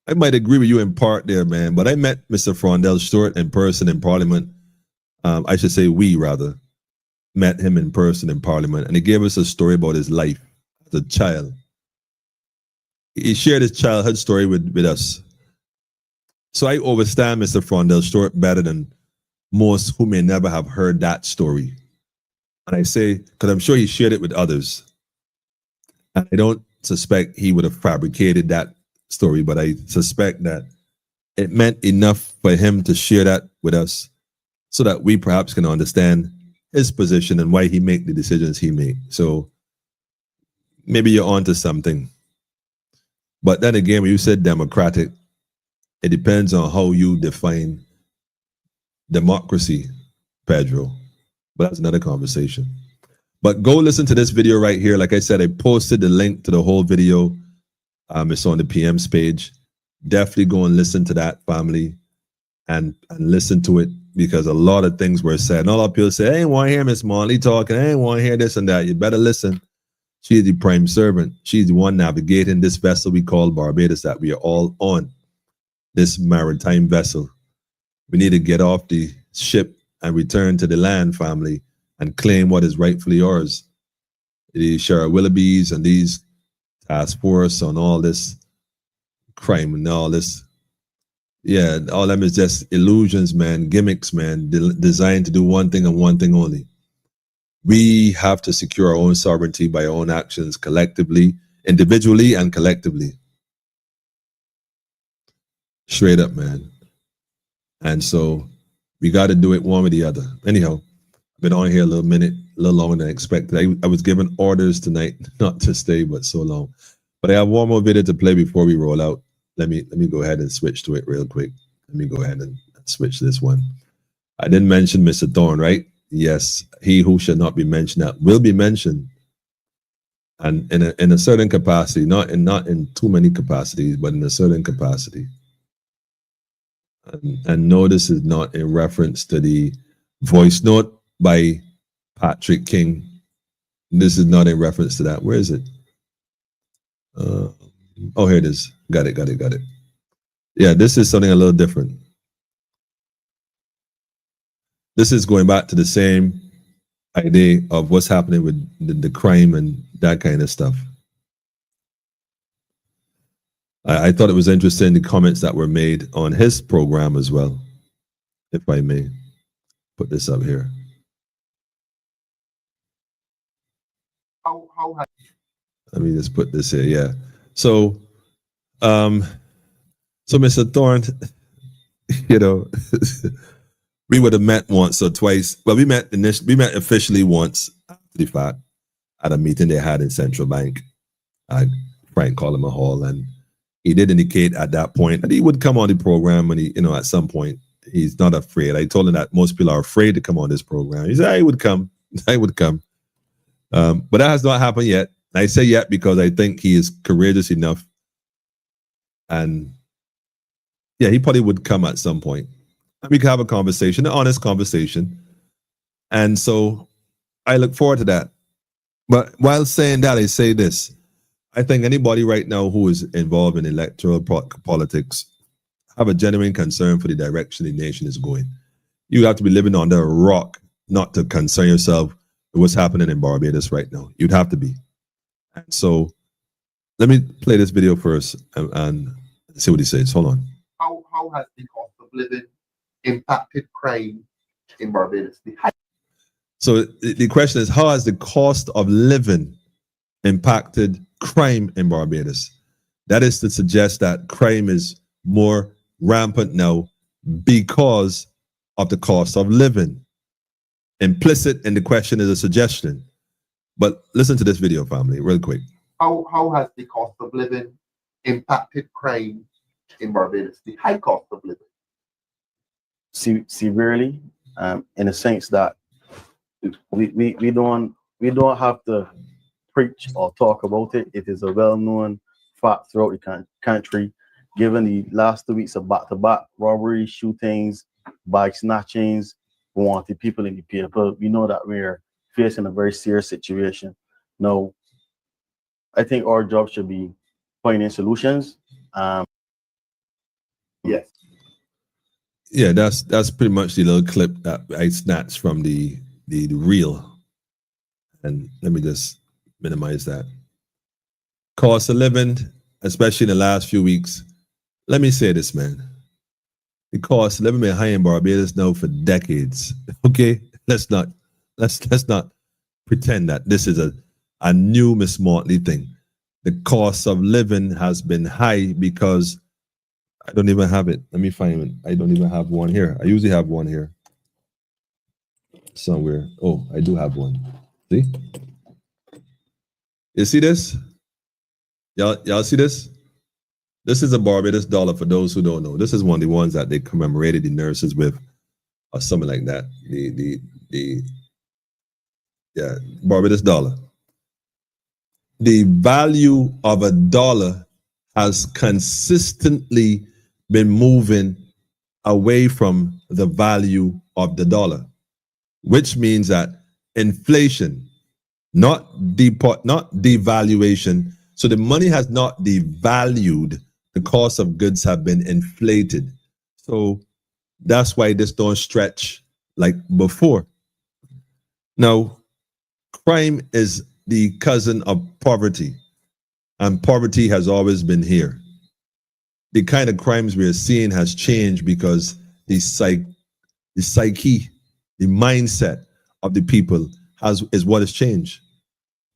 I might agree with you in part there, man. But I met Mr. Frondel Stewart in person in Parliament. I should say we rather met him in person in Parliament, and he gave us a story about his life as a child. He shared his childhood story with us. So I understand Mr. Frondel Stewart better than most who may never have heard that story. And I say, because I'm sure he shared it with others. And I don't suspect he would have fabricated that story, but I suspect that it meant enough for him to share that with us so that we perhaps can understand his position and why he make the decisions he made. So maybe you're onto something. But then again, when you said democratic, it depends on how you define democracy, Pedro. But that's another conversation. But go listen to this video right here. Like I said, I posted the link to the whole video. It's on the PM's page. Definitely go and listen to that, family, and listen to it, because a lot of things were said. And a lot of people say, I ain't want to hear Miss Marley talking. I ain't want to hear this and that. You better listen. She's the prime servant. She's the one navigating this vessel we call Barbados that we are all on, this maritime vessel. We need to get off the ship and return to the land, family, and claim what is rightfully ours. The Sheriff Willoughbys and these task force on all this crime and all this. Yeah, all them is just illusions, man, gimmicks, man, designed to do one thing and one thing only. We have to secure our own sovereignty by our own actions, collectively, individually, and collectively. Straight up, man. And so we got to do it one or the other. Anyhow, I've been on here a little minute, a little longer than I expected. I was given orders tonight not to stay, but so long. But I have one more video to play before we roll out. Let me go ahead and switch to it real quick. Let me go ahead and switch this one. I didn't mention Mr. Thorne, right? Yes, he who should not be mentioned that will be mentioned, and in a certain capacity, not in too many capacities, but in a certain capacity. And no, this is not in reference to the voice note by Patrick King. This is not in reference to that. Where is it? Oh, here it is. Got it. Yeah, this is something a little different. This is going back to the same idea of what's happening with the crime and that kind of stuff. I thought it was interesting, the comments that were made on his program as well, if I may put this up here. Let me just put this here, yeah. So, Mr. Thorne, you know, we would have met once or twice. Well, we met officially once after the fact at a meeting they had in Central Bank at Frank Coleman Hall, and he did indicate at that point that he would come on the program, and he, you know, at some point he's not afraid. I told him that most people are afraid to come on this program. He said I would come. But that has not happened yet. I say yet because I think he is courageous enough, and yeah, he probably would come at some point. And we can have a conversation, an honest conversation. And so I look forward to that. But while saying that, I say this. I think anybody right now who is involved in electoral politics have a genuine concern for the direction the nation is going. You have to be living under a rock not to concern yourself with what's happening in Barbados right now. You'd have to be. And so let me play this video first and see what he says. Hold on. How has the cost of living impacted crime in Barbados? So the question is, how has the cost of living impacted crime in Barbados? That is to suggest that crime is more rampant now because of the cost of living. Implicit in the question is a suggestion. But listen to this video, family, real quick. How has the cost of living impacted crime in Barbados? The high cost of living. Severely, in the sense that we don't have to preach or talk about it. It is a well-known fact throughout the country. Given the last 2 weeks of back-to-back robberies, shootings, bike snatchings, wanted people in the paper, we know that we're facing a very serious situation. Now, I think our job should be finding solutions. Yes. Yeah, that's pretty much the little clip that I snatched from the reel. And let me just minimize that. Cost of living, especially in the last few weeks. Let me say this, man. The cost of living been high in Barbados now for decades. Okay, let's not pretend that this is a new Miss Motley thing. the cost of living has been high because I don't even have it. Let me find it. I don't even have one here. I usually have one here somewhere. Oh, I do have one. See? You see this? Y'all see this? This is a Barbados dollar for those who don't know. This is one of the ones that they commemorated the nurses with, or something like that. Yeah, Barbados dollar. The value of a dollar has consistently been moving away from the value of the dollar, which means that inflation, not devaluation. So the money has not devalued. The cost of goods have been inflated. So that's why this don't stretch like before. Now, crime is the cousin of poverty, and poverty has always been here. The kind of crimes we are seeing has changed because the psyche, the mindset of the people is what has changed.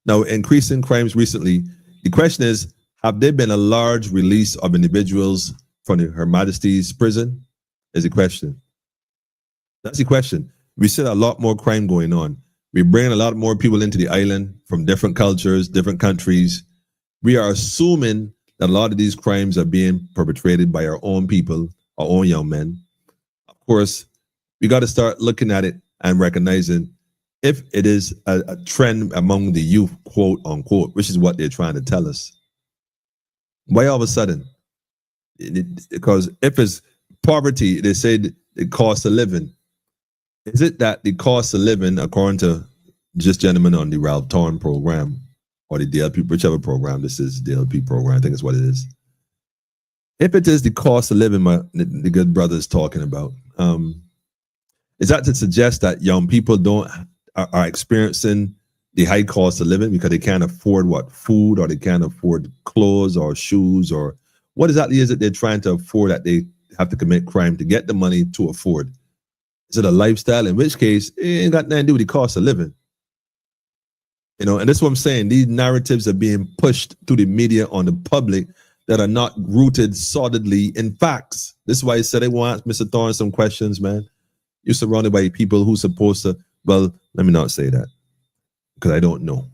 Now, increasing crimes recently, the question is, have there been a large release of individuals from Her Majesty's prison? Is the question. That's the question. We see a lot more crime going on. We're bringing a lot more people into the island from different cultures, different countries. We are assuming that a lot of these crimes are being perpetrated by our own people, our own young men. Of course, we got to start looking at it and recognizing if it is a trend among the youth, quote unquote, which is what they're trying to tell us. Why all of a sudden? Because if it's poverty, they say the cost of living. Is it that the cost of living, according to just gentlemen on the Ralph Torn program, or the DLP, whichever program this is, DLP program, I think is what it is. If it is the cost of living the good brother is talking about, is that to suggest that young people are experiencing the high cost of living because they can't afford food, or they can't afford clothes or shoes, or what exactly is it they're trying to afford that they have to commit crime to get the money to afford? Is it a lifestyle? In which case, it ain't got nothing to do with the cost of living. And that's what I'm saying. These narratives are being pushed through the media on the public that are not rooted solidly in facts. This is why I said I want Mr. Thorne some questions, man. You're surrounded by people who's supposed to, well, let me not say that because I don't know.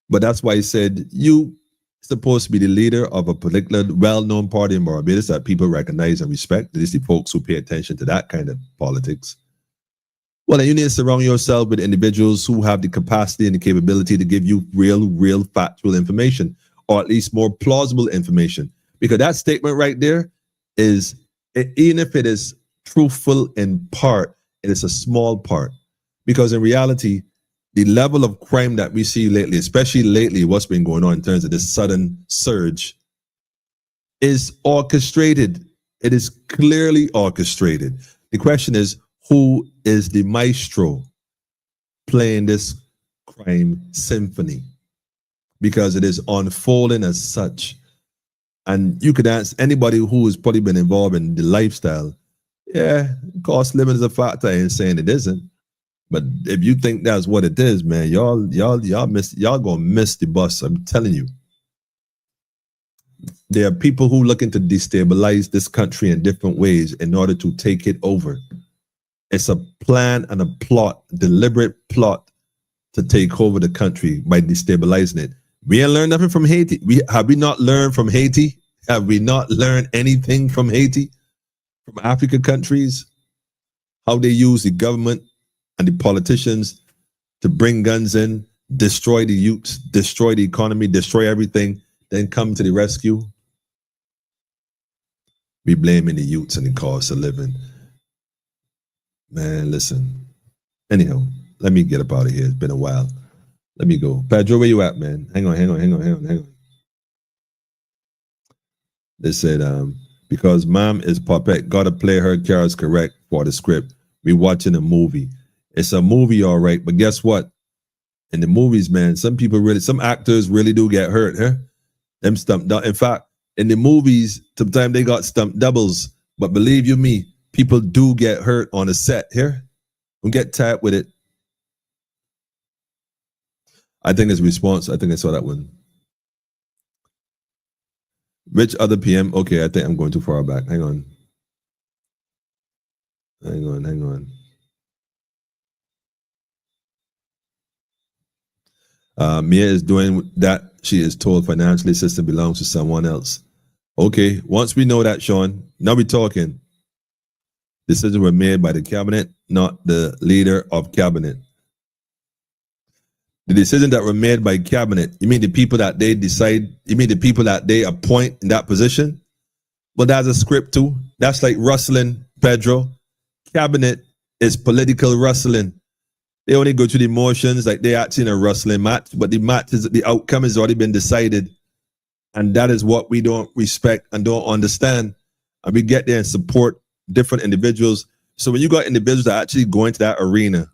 But that's why I said you supposed to be the leader of a particular well-known party in Barbados that people recognize and respect. It is the folks who pay attention to that kind of politics. Well, then you need to surround yourself with individuals who have the capacity and the capability to give you real factual information, or at least more plausible information. Because that statement right there is, even if it is truthful in part, it is a small part. Because in reality, the level of crime that we see lately, especially lately, what's been going on in terms of this sudden surge, is orchestrated. It is clearly orchestrated. The question is, who is the maestro playing this crime symphony? Because it is unfolding as such. And you could ask anybody who has probably been involved in the lifestyle, yeah, cost of living is a factor. I ain't saying it isn't. But if you think that's what it is, man, y'all gonna miss the bus. I'm telling you. There are people who looking to destabilize this country in different ways in order to take it over. It's a plan and a plot, deliberate plot to take over the country by destabilizing it. We ain't learned nothing from Haiti. Have we not learned from Haiti? Have we not learned anything from Haiti? From African countries? How they use the government and the politicians to bring guns in, destroy the youths, destroy the economy, destroy everything, then come to the rescue. We blaming the youths and the cost of living. Man, listen. Anyhow, let me get up out of here. It's been a while. Let me go. Pedro, where you at, man? Hang on. They said, because mom is puppet, gotta play her cards correct for the script. We watching a movie. It's a movie, all right, but guess what? In the movies, man, some actors really do get hurt, huh? Them stumped double. In fact, in the movies, sometimes they got stumped doubles. But believe you me, people do get hurt on a set here. Don't get tired with it. I think it's response. I think I saw that one. Which other PM? Okay, I think I'm going too far back. Hang on. Mia is doing that. She is told financially system belongs to someone else. Okay, once we know that, Sean, now we're talking. Decisions were made by the cabinet, not the leader of cabinet. The decisions that were made by cabinet, you mean the people that they decide, you mean the people that they appoint in that position? Well, that's a script too. That's like rustling, Pedro. Cabinet is political rustling. They only go through the motions like they're actually in a wrestling match, but the outcome has already been decided. And that is what we don't respect and don't understand. And we get there and support different individuals. So when you got individuals that actually go into that arena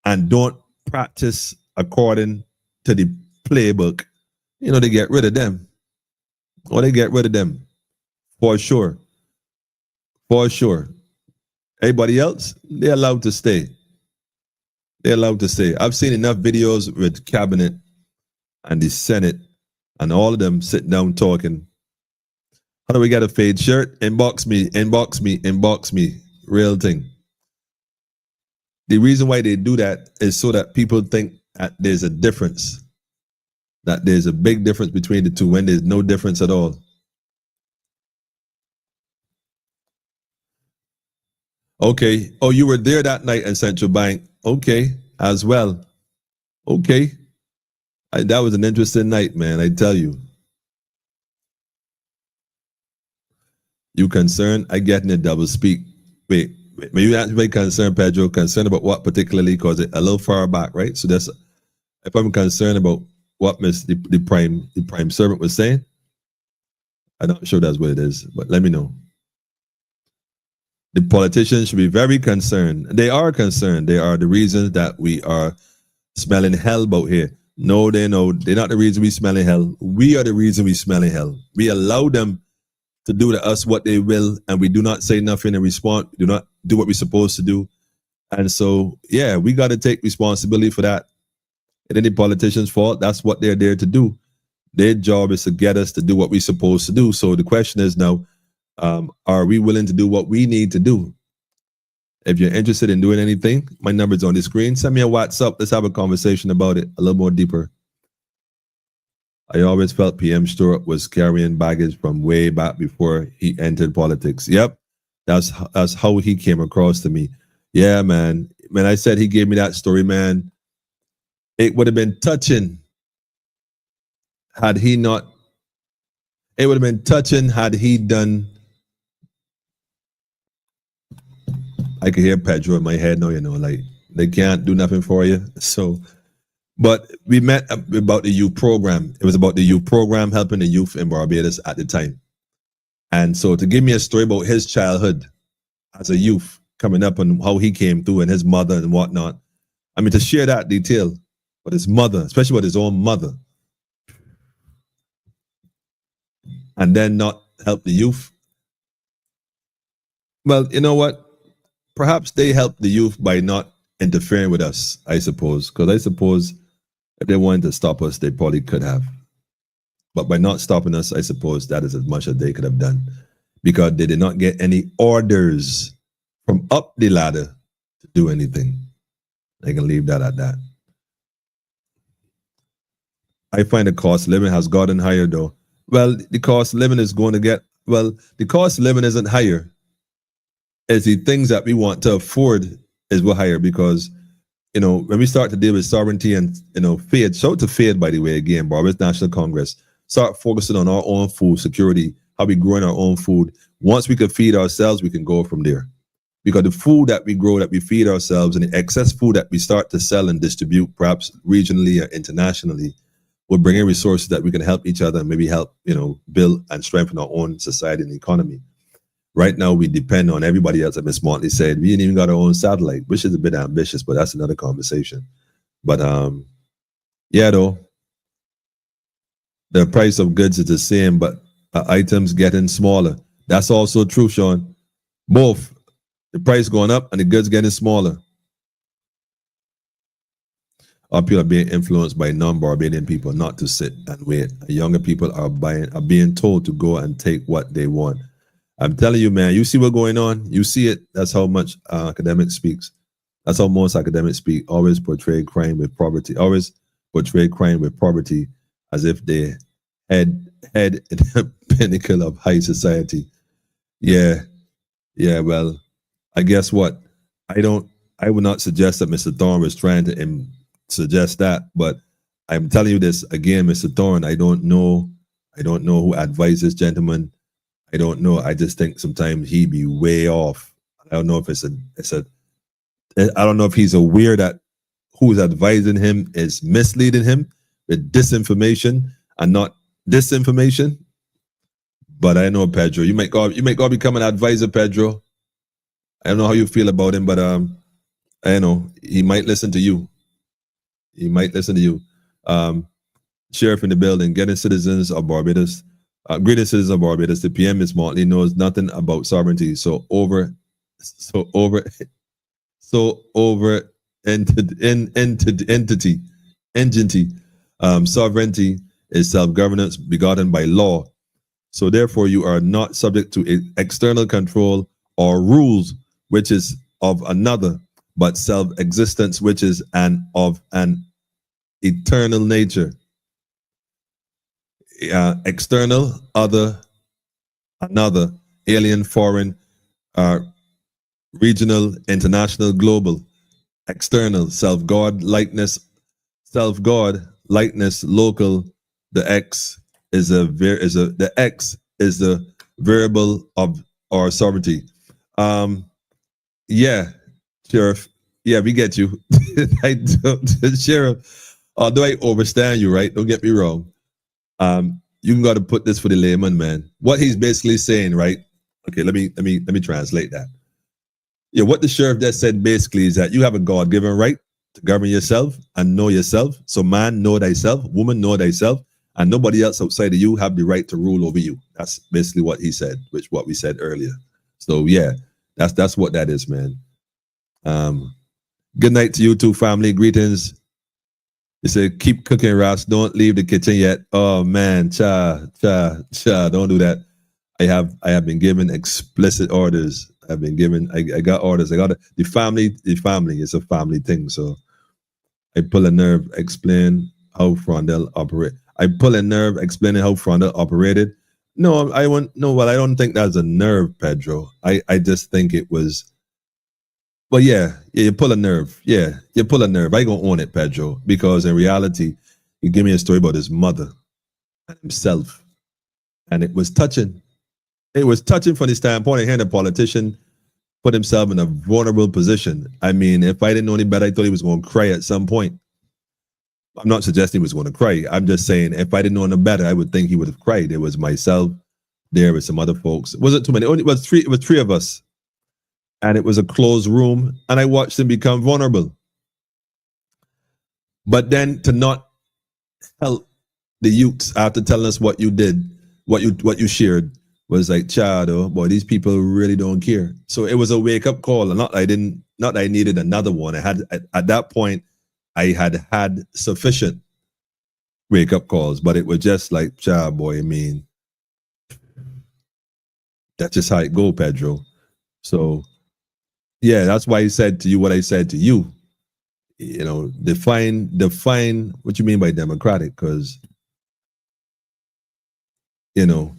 and don't practice according to the playbook, you know, they get rid of them. Or they get rid of them. For sure. For sure. Everybody else, they're allowed to stay. They're allowed to stay. I've seen enough videos with cabinet and the Senate and all of them sitting down talking. How do we get a fade shirt? Inbox me, inbox me, inbox me. Real thing. The reason why they do that is so that people think that there's a difference. That there's a big difference between the two when there's no difference at all. Okay. Oh, you were there that night in Central Bank. Okay, as well. Okay. That was an interesting night, man, I tell you. You concerned? I get in a double speak. Wait, when you actually concerned, Pedro, concerned about what particularly? Because it a little far back, right? So that's, if I'm concerned about what the prime servant was saying, I'm not sure that's what it is, but let me know. The politicians should be very concerned. They are concerned. They are the reasons that we are smelling hell about here. No, they're not the reason we smelling hell. We are the reason we smelling hell. We allow them to do to us what they will, and we do not say nothing in response. We do not do what we're supposed to do. And so, yeah, we got to take responsibility for that. It ain't the politicians' fault. That's what they're there to do. Their job is to get us to do what we're supposed to do. So the question is now, are we willing to do what we need to do? If you're interested in doing anything, my number's on the screen. Send me a WhatsApp. Let's have a conversation about it a little more deeper. I always felt PM Stewart was carrying baggage from way back before he entered politics. Yep, that's how he came across to me. Yeah, man. When I said he gave me that story, man, it would have been touching had he not. It would have been touching had he done. I could hear Pedro in my head now, you know, like they can't do nothing for you. So, but we met about the youth program. It was about the youth program helping the youth in Barbados at the time. And so to give me a story about his childhood as a youth coming up and how he came through and his mother and whatnot. I mean, to share that detail with his mother, especially with his own mother, and then not help the youth. Well, you know what? Perhaps they helped the youth by not interfering with us, I suppose. Because I suppose if they wanted to stop us, they probably could have. But by not stopping us, I suppose that is as much as they could have done. Because they did not get any orders from up the ladder to do anything. I can leave that at that. I find the cost of living has gotten higher though. Well, the cost of living is going to get, well, the cost of living isn't higher. It's the things that we want to afford is what higher because, you know, when we start to deal with sovereignty and, you know, FAID, shout to FAID, by the way, again, Barbados National Congress, start focusing on our own food security, how we growing our own food. Once we can feed ourselves, we can go from there. Because the food that we grow, that we feed ourselves, and the excess food that we start to sell and distribute, perhaps regionally or internationally, will bring in resources that we can help each other and maybe help, you know, build and strengthen our own society and economy. Right now, we depend on everybody else. As Ms. Montley said, we ain't even got our own satellite, which is a bit ambitious, but that's another conversation. But yeah, though, the price of goods is the same, but items getting smaller. That's also true, Sean. Both the price going up and the goods getting smaller. Our people are being influenced by non-Barbadian people not to sit and wait. Younger people are being told to go and take what they want. I'm telling you, man, you see what's going on? You see it. That's how much academics speaks. That's how most academics speak. Always portray crime with poverty. Always portray crime with poverty as if they head in the pinnacle of high society. Yeah. Well, I guess what? I would not suggest that Mr. Thorne was trying to suggest that, but I'm telling you this again, Mr. Thorne, I don't know who advised this gentleman. I don't know. I just think sometimes he be way off. I don't know if I don't know if he's aware that who's advising him is misleading him with disinformation and not disinformation. But I know Pedro. You might go become an advisor, Pedro. I don't know how you feel about him, but I know he might listen to you. He might listen to you. Sheriff in the building, getting citizens of Barbados. Greeting citizens of Barbados. The PM Miss Motley knows nothing about sovereignty. So over entity. Sovereignty is self-governance begotten by law. So therefore, you are not subject to external control or rules, which is of another, but self-existence, which is of an eternal nature. External, other, another, alien, foreign, regional, international, global. External, self-God, likeness, local. The X is the X is the variable of our sovereignty. Yeah, Sheriff. Yeah, we get you. I don't, Sheriff. Although I understand you, right? Don't get me wrong. You got to put this for the layman, man. What he's basically saying, right? Okay, let me translate that. Yeah, what the sheriff just said basically is that you have a God-given right to govern yourself and know yourself. So man, know thyself, woman, know thyself, and nobody else outside of you have the right to rule over you. That's basically what he said, which what we said earlier. So yeah, that's what that is, man. Good night to you too, family. Greetings. He said, keep cooking, Ross. Don't leave the kitchen yet. Oh man, don't do that. I have been given explicit orders. I got orders. I got the family is a family thing. So I pull a nerve, explain how Frondel operate. I pull a nerve explaining how Frondel operated. No, I don't think that's a nerve, Pedro. I just think it was. But yeah, you pull a nerve. Yeah, you pull a nerve. I gonna own it, Pedro, because in reality, you give me a story about his mother and himself, and it was touching. It was touching from the standpoint of hearing a politician put himself in a vulnerable position. I mean, if I didn't know any better, I thought he was going to cry at some point. I'm not suggesting he was going to cry. I'm just saying, if I didn't know any better, I would think he would have cried. There was myself, there was some other folks. It wasn't too many. It was three of us. And it was a closed room, and I watched him become vulnerable. But then to not help the youths after telling us what you did, what you shared, was like, Chado, boy, these people really don't care. So it was a wake up call. And not that I needed another one. I had at that point, I had sufficient wake up calls, but it was just like, Chad, boy, I mean, that's just how it go, Pedro. So yeah, that's why I said to you what I said to you. You know, define what you mean by democratic, because you know,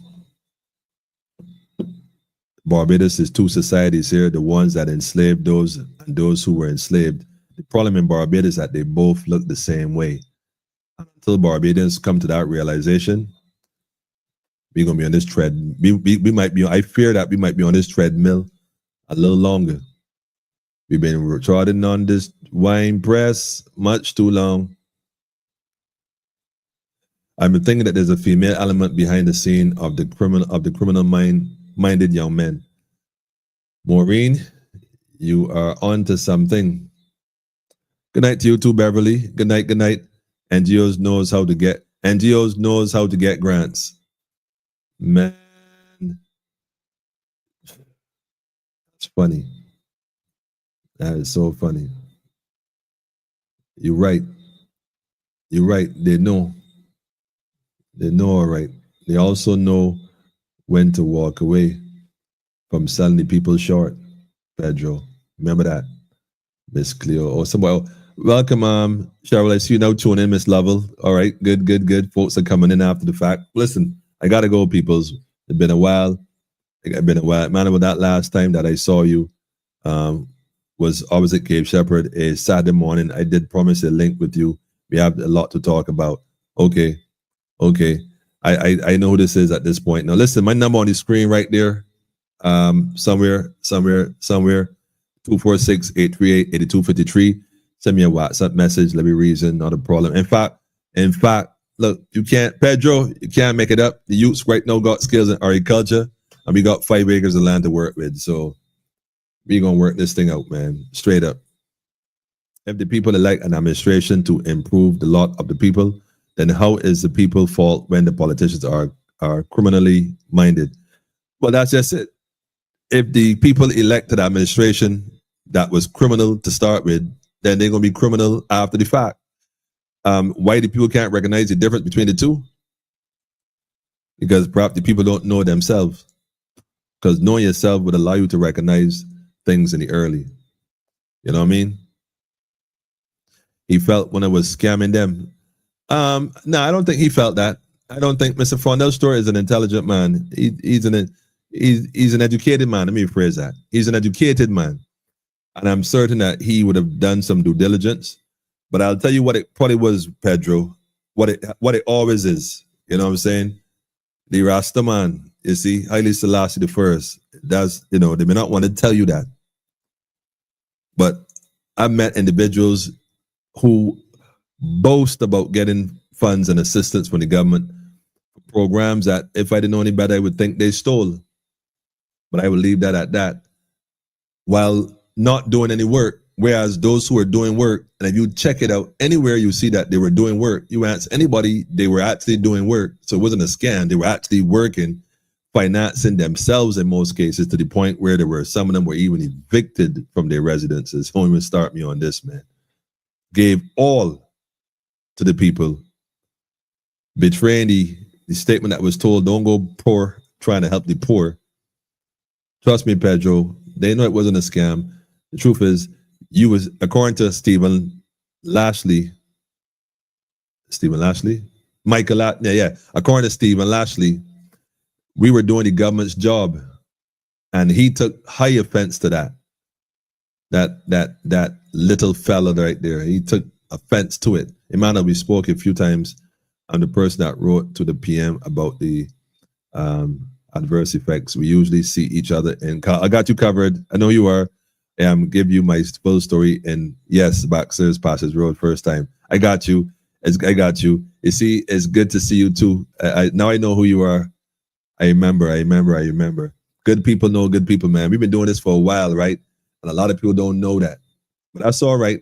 Barbados is two societies here, the ones that enslaved those and those who were enslaved. The problem in Barbados is that they both look the same way. Until Barbadians come to that realization, we're gonna be on this tread. We might be. I fear that we might be on this treadmill a little longer. We've been trodden on this wine press much too long. I've been thinking that there's a female element behind the scene of the criminal minded young men. Maureen, you are on to something. Good night to you too, Beverly. Good night, good night. NGOs knows how to get grants. Man, it's funny. That is so funny. You're right. You're right. They know. They know all right. They also know when to walk away from selling the people short. Pedro, remember that. Miss Cleo or somebody else. Welcome, Cheryl. I see you now tuning in, Miss Lovell. All right, good, good, good. Folks are coming in after the fact. Listen, I gotta go, peoples. It's been a while. It's been a while. Man, about that last time that I saw you, was opposite Cape Shepherd a Saturday morning. I did promise a link with you. We have a lot to talk about. Okay. I know who this is at this point. Now listen, my number on the screen right there. Somewhere. 246-838-8253. Send me a WhatsApp message. Let me reason, not a problem. In fact, look, Pedro, you can't make it up. The youths right now got skills in agriculture, and we got 5 acres of land to work with. So we gonna work this thing out, man. Straight up. If the people elect an administration to improve the lot of the people, then how is the people fault when the politicians are criminally minded? Well, that's just it. If the people elected an administration that was criminal to start with, then they're gonna be criminal after the fact. Why the people can't recognize the difference between the two? Because perhaps the people don't know themselves. Because knowing yourself would allow you to recognize things in the early. You know what I mean? He felt when I was scamming them. No, I don't think he felt that. I don't think Mr. Fondel's story is an intelligent man. He's an educated man. Let me rephrase that. He's an educated man. And I'm certain that he would have done some due diligence. But I'll tell you what it probably was, Pedro, what it always is. You know what I'm saying? The Rasta man, you see, Haile Selassie the first. That's, they may not want to tell you that. But I've met individuals who boast about getting funds and assistance from the government for programs that if I didn't know any better, I would think they stole. But I will leave that at that. While not doing any work, whereas those who are doing work, and if you check it out anywhere, you see that they were doing work. You ask anybody, they were actually doing work. So it wasn't a scam. They were actually working, financing themselves in most cases, to the point where some of them were even evicted from their residences. Don't even start me on this, man. Gave all to the people, betraying the statement that was told, don't go poor, trying to help the poor. Trust me, Pedro, they know it wasn't a scam. The truth is, according to according to Stephen Lashley, we were doing the government's job, and he took high offense to that. That little fella right there, he took offense to it. Emmanuel, we spoke a few times. I'm the person that wrote to the PM about the adverse effects. We usually see each other, and I got you covered. I know you are. Give you my full story. And yes, Boxers Passes Road first time. I got you. I got you. You see, it's good to see you too. Now I know who you are. I remember. Good people know good people, man. We've been doing this for a while, right? And a lot of people don't know that. But that's all right,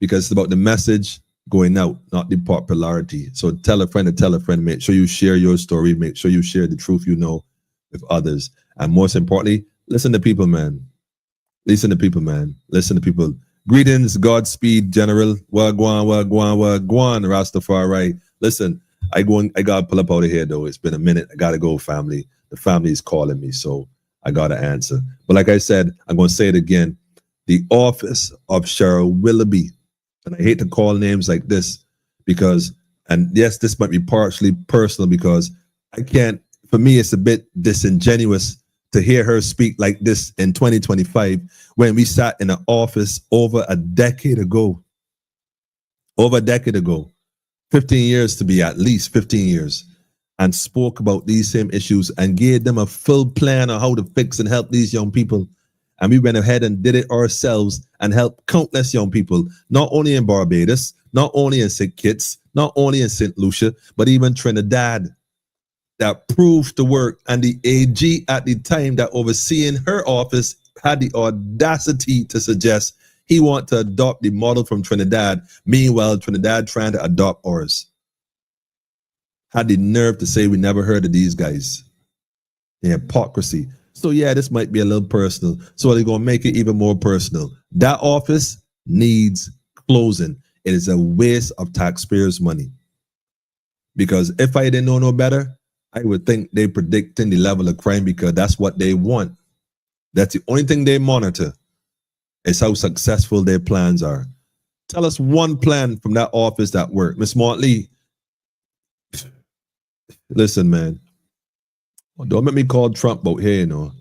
because it's about the message going out, not the popularity. So tell a friend to tell a friend. Make sure you share your story. Make sure you share the truth you know with others. And most importantly, listen to people, man. Listen to people, man. Listen to people. Greetings, Godspeed, General. Wagwan, Rastafari. Listen, I gotta pull up out of here though. It's been a minute. I gotta go, family. The family is calling me, so I gotta answer. But like I said, I'm gonna say it again. The office of Cheryl Willoughby, and I hate to call names like this because, and yes, this might be partially personal because for me, it's a bit disingenuous to hear her speak like this in 2025 when we sat in an office over a decade ago, 15 years to be at least 15 years, and spoke about these same issues and gave them a full plan on how to fix and help these young people. And we went ahead and did it ourselves and helped countless young people, not only in Barbados, not only in St. Kitts, not only in St. Lucia, but even Trinidad. That proved to work, and the AG at the time that overseeing her office had the audacity to suggest he want to adopt the model from Trinidad. Meanwhile, Trinidad trying to adopt ours. Had the nerve to say we never heard of these guys. The hypocrisy. So yeah, this might be a little personal. So they're going to make it even more personal. That office needs closing. It is a waste of taxpayers' money. Because if I didn't know no better, I would think they predicting the level of crime because that's what they want. That's the only thing they monitor is how successful their plans are. Tell us one plan from that office that worked. Miss Motley, listen, man. Don't make me call Trump out here, you know.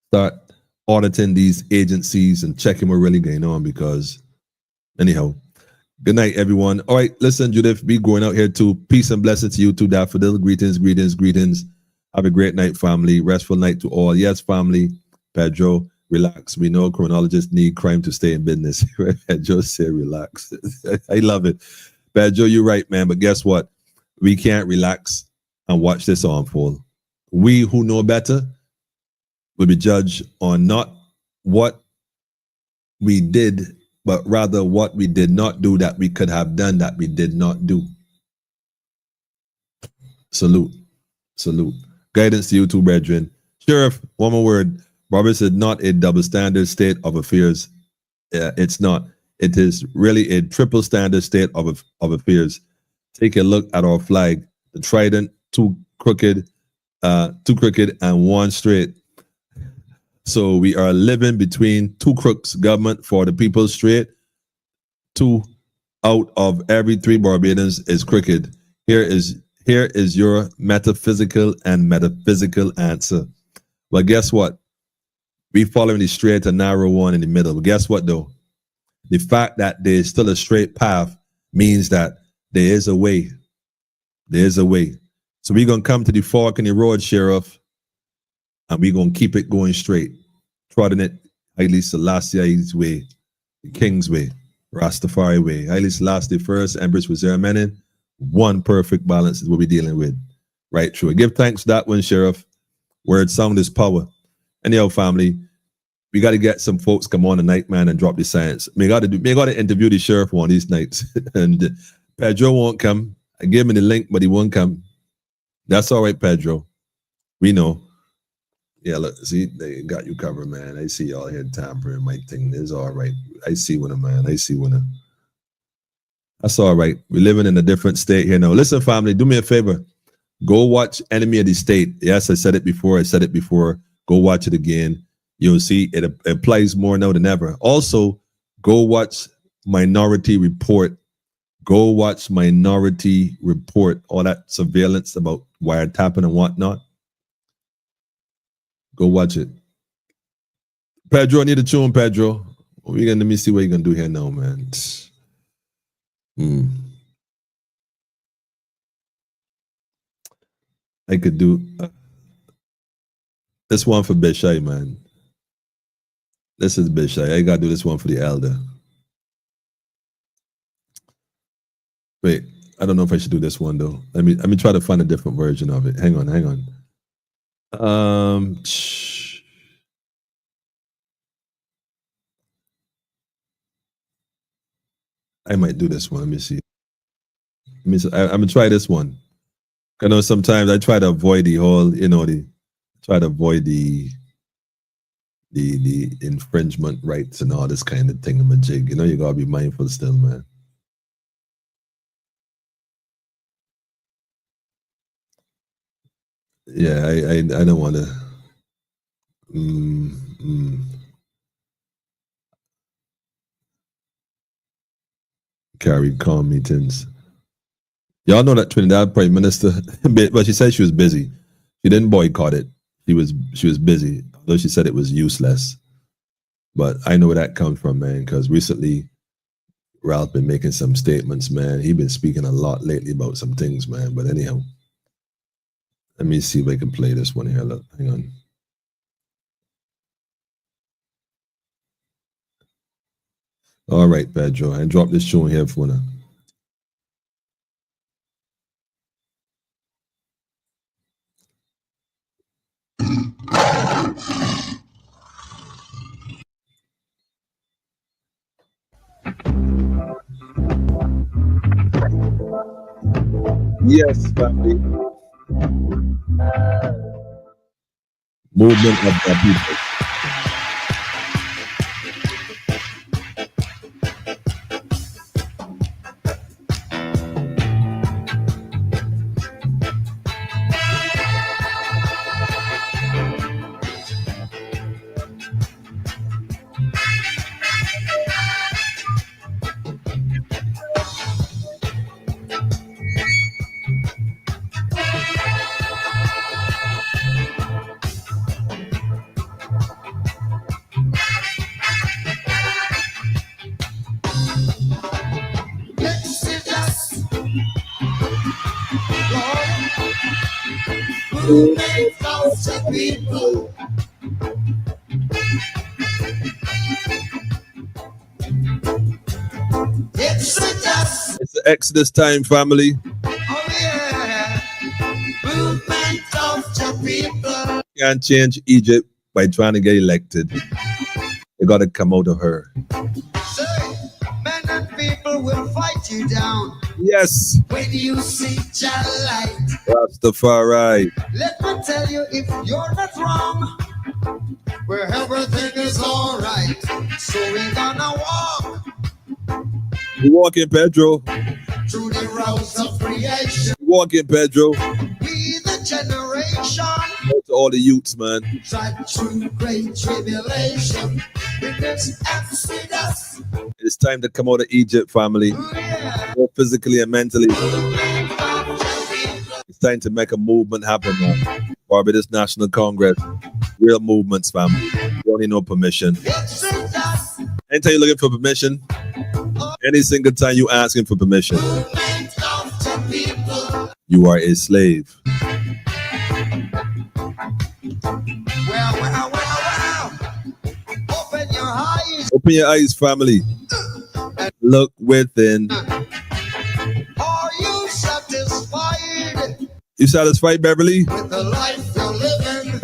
Start auditing these agencies and checking what's really going on because, anyhow, good night, everyone. All right, listen, Judith, be going out here too. Peace and blessings to you too, Daffodil. Greetings, greetings, greetings. Have a great night, family. Restful night to all. Yes, family. Pedro, relax. We know criminologists need crime to stay in business. Pedro said relax. I love it. Pedro, you're right, man. But guess what? We can't relax and watch this unfold. We who know better will be judged on not what we did, but rather what we did not do that we could have done that we did not do. Salute. Salute. Guidance to you too, brethren. Sheriff, one more word. Robert said not a double standard state of affairs. It's not. It is really a triple standard state of affairs. Take a look at our flag. The trident, two crooked and one straight. So we are living between two crooks, government for the people straight. 2 out of every 3 Barbadians is crooked. Here is your metaphysical answer. Well, guess what? We following the straight and narrow one in the middle. But guess what though? The fact that there is still a straight path means that there is a way. There is a way. So we're going to come to the fork in the road, Sheriff, and we're going to keep it going straight. Trotting it, Haile Selassie's way, the King's way, Rastafari way. Haile Selassie first, Empress Wazir Menin. One perfect balance is what we're dealing with. Right through. Give thanks to that one, Sheriff. Word sound is power. Anyhow, family, we got to get some folks come on tonight, man, and drop the science. We got to interview the sheriff one of these nights. And Pedro won't come. I gave him the link, but he won't come. That's all right, Pedro. We know. Yeah, look, see, they got you covered, man. I see y'all here tampering my thing. It's all right. I see winner, man. I see winner. That's all right. We're living in a different state here now. Listen, family, do me a favor. Go watch Enemy of the State. Yes, I said it before. Go watch it again. You'll see it applies more now than ever. Also, go watch Minority Report. Go watch Minority Report. All that surveillance about wiretapping and whatnot. Go watch it. Pedro, I need a tune, Pedro. Let me see what you're going to do here now, man. I could do this one for Bishai, man. This is Bishai. I got to do this one for the elder. Wait, I don't know if I should do this one, though. Let me try to find a different version of it. Hang on. I might do this one. Let me see. I'm gonna try this one. I know sometimes I try to avoid the whole, the infringement rights and all this kind of thing. You gotta be mindful still, man. Yeah, I don't want to. Carry calm meetings. Y'all know that Trinidad Prime Minister, but she said she was busy. She didn't boycott it. She was busy, although she said it was useless. But I know where that comes from, man, because recently Ralph been making some statements, man. He been speaking a lot lately about some things, man. But anyhow, let me see if I can play this one here. Look, hang on. All right, Pedro. I dropped this tune here for now. Yes, family. Movement of the people. Movement of the people. It's a dust. It's the Exodus time, family. Oh yeah. Movement of the people. Can't change Egypt by trying to get elected. You got to come out of her. Say, men and people will fight you down Yes, when you see Jah light. Rastafari. Let me tell you, if you're not wrong, where everything is alright, so we're gonna walk You walking, Pedro. through the roads of creation. You walking, Pedro. We the generation Out to all the youths, man. tried through great tribulation. In this Exodus, It's time to come out of Egypt, family. oh yeah. Both physically and mentally. Movement of the people. It's time to make a movement happen, man. Barbados National Congress. Real movements, family. You don't need no permission. Exodus, Anytime you're looking for permission, any single time you asking for permission, movement of the people. you are a slave. Well. Open your eyes. Open your eyes, family. Look within. Are you satisfied You satisfied, Beverly? with the life you're living?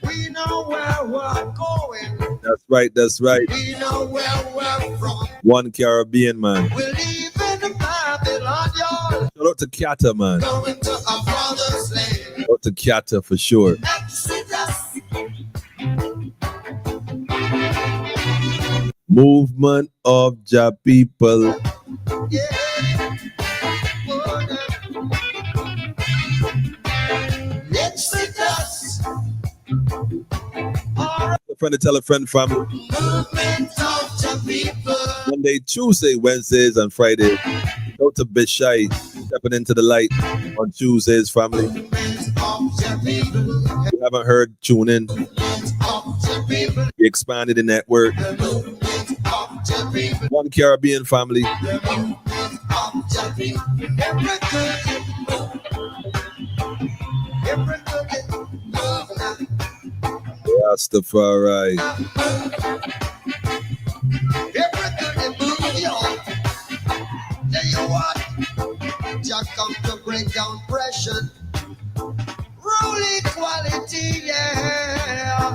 We know where we're going. That's right, that's right. We know where we're from. One Caribbean, man. We're leaving Babylon, y'all. Shout out to Kiata, man. Going to our father's land. Shout out to Kiata for sure. Exodus. Movement of Jah people. Yeah. Exodus. A friend to tell a friend, family. Movement of the people. Monday, Tuesday, Wednesdays, and Fridays. Go to Bishai, stepping into the light on Tuesdays, family. Movement of the people. If you haven't heard, tune in. Movement of the people. We expanded the network. The movement of the people. One Caribbean family. The movement of the people. Every good move. Every good move now. Rastafari. Every good move, y'all. Tell you what, just come to break down pressure. Rule equality, yeah.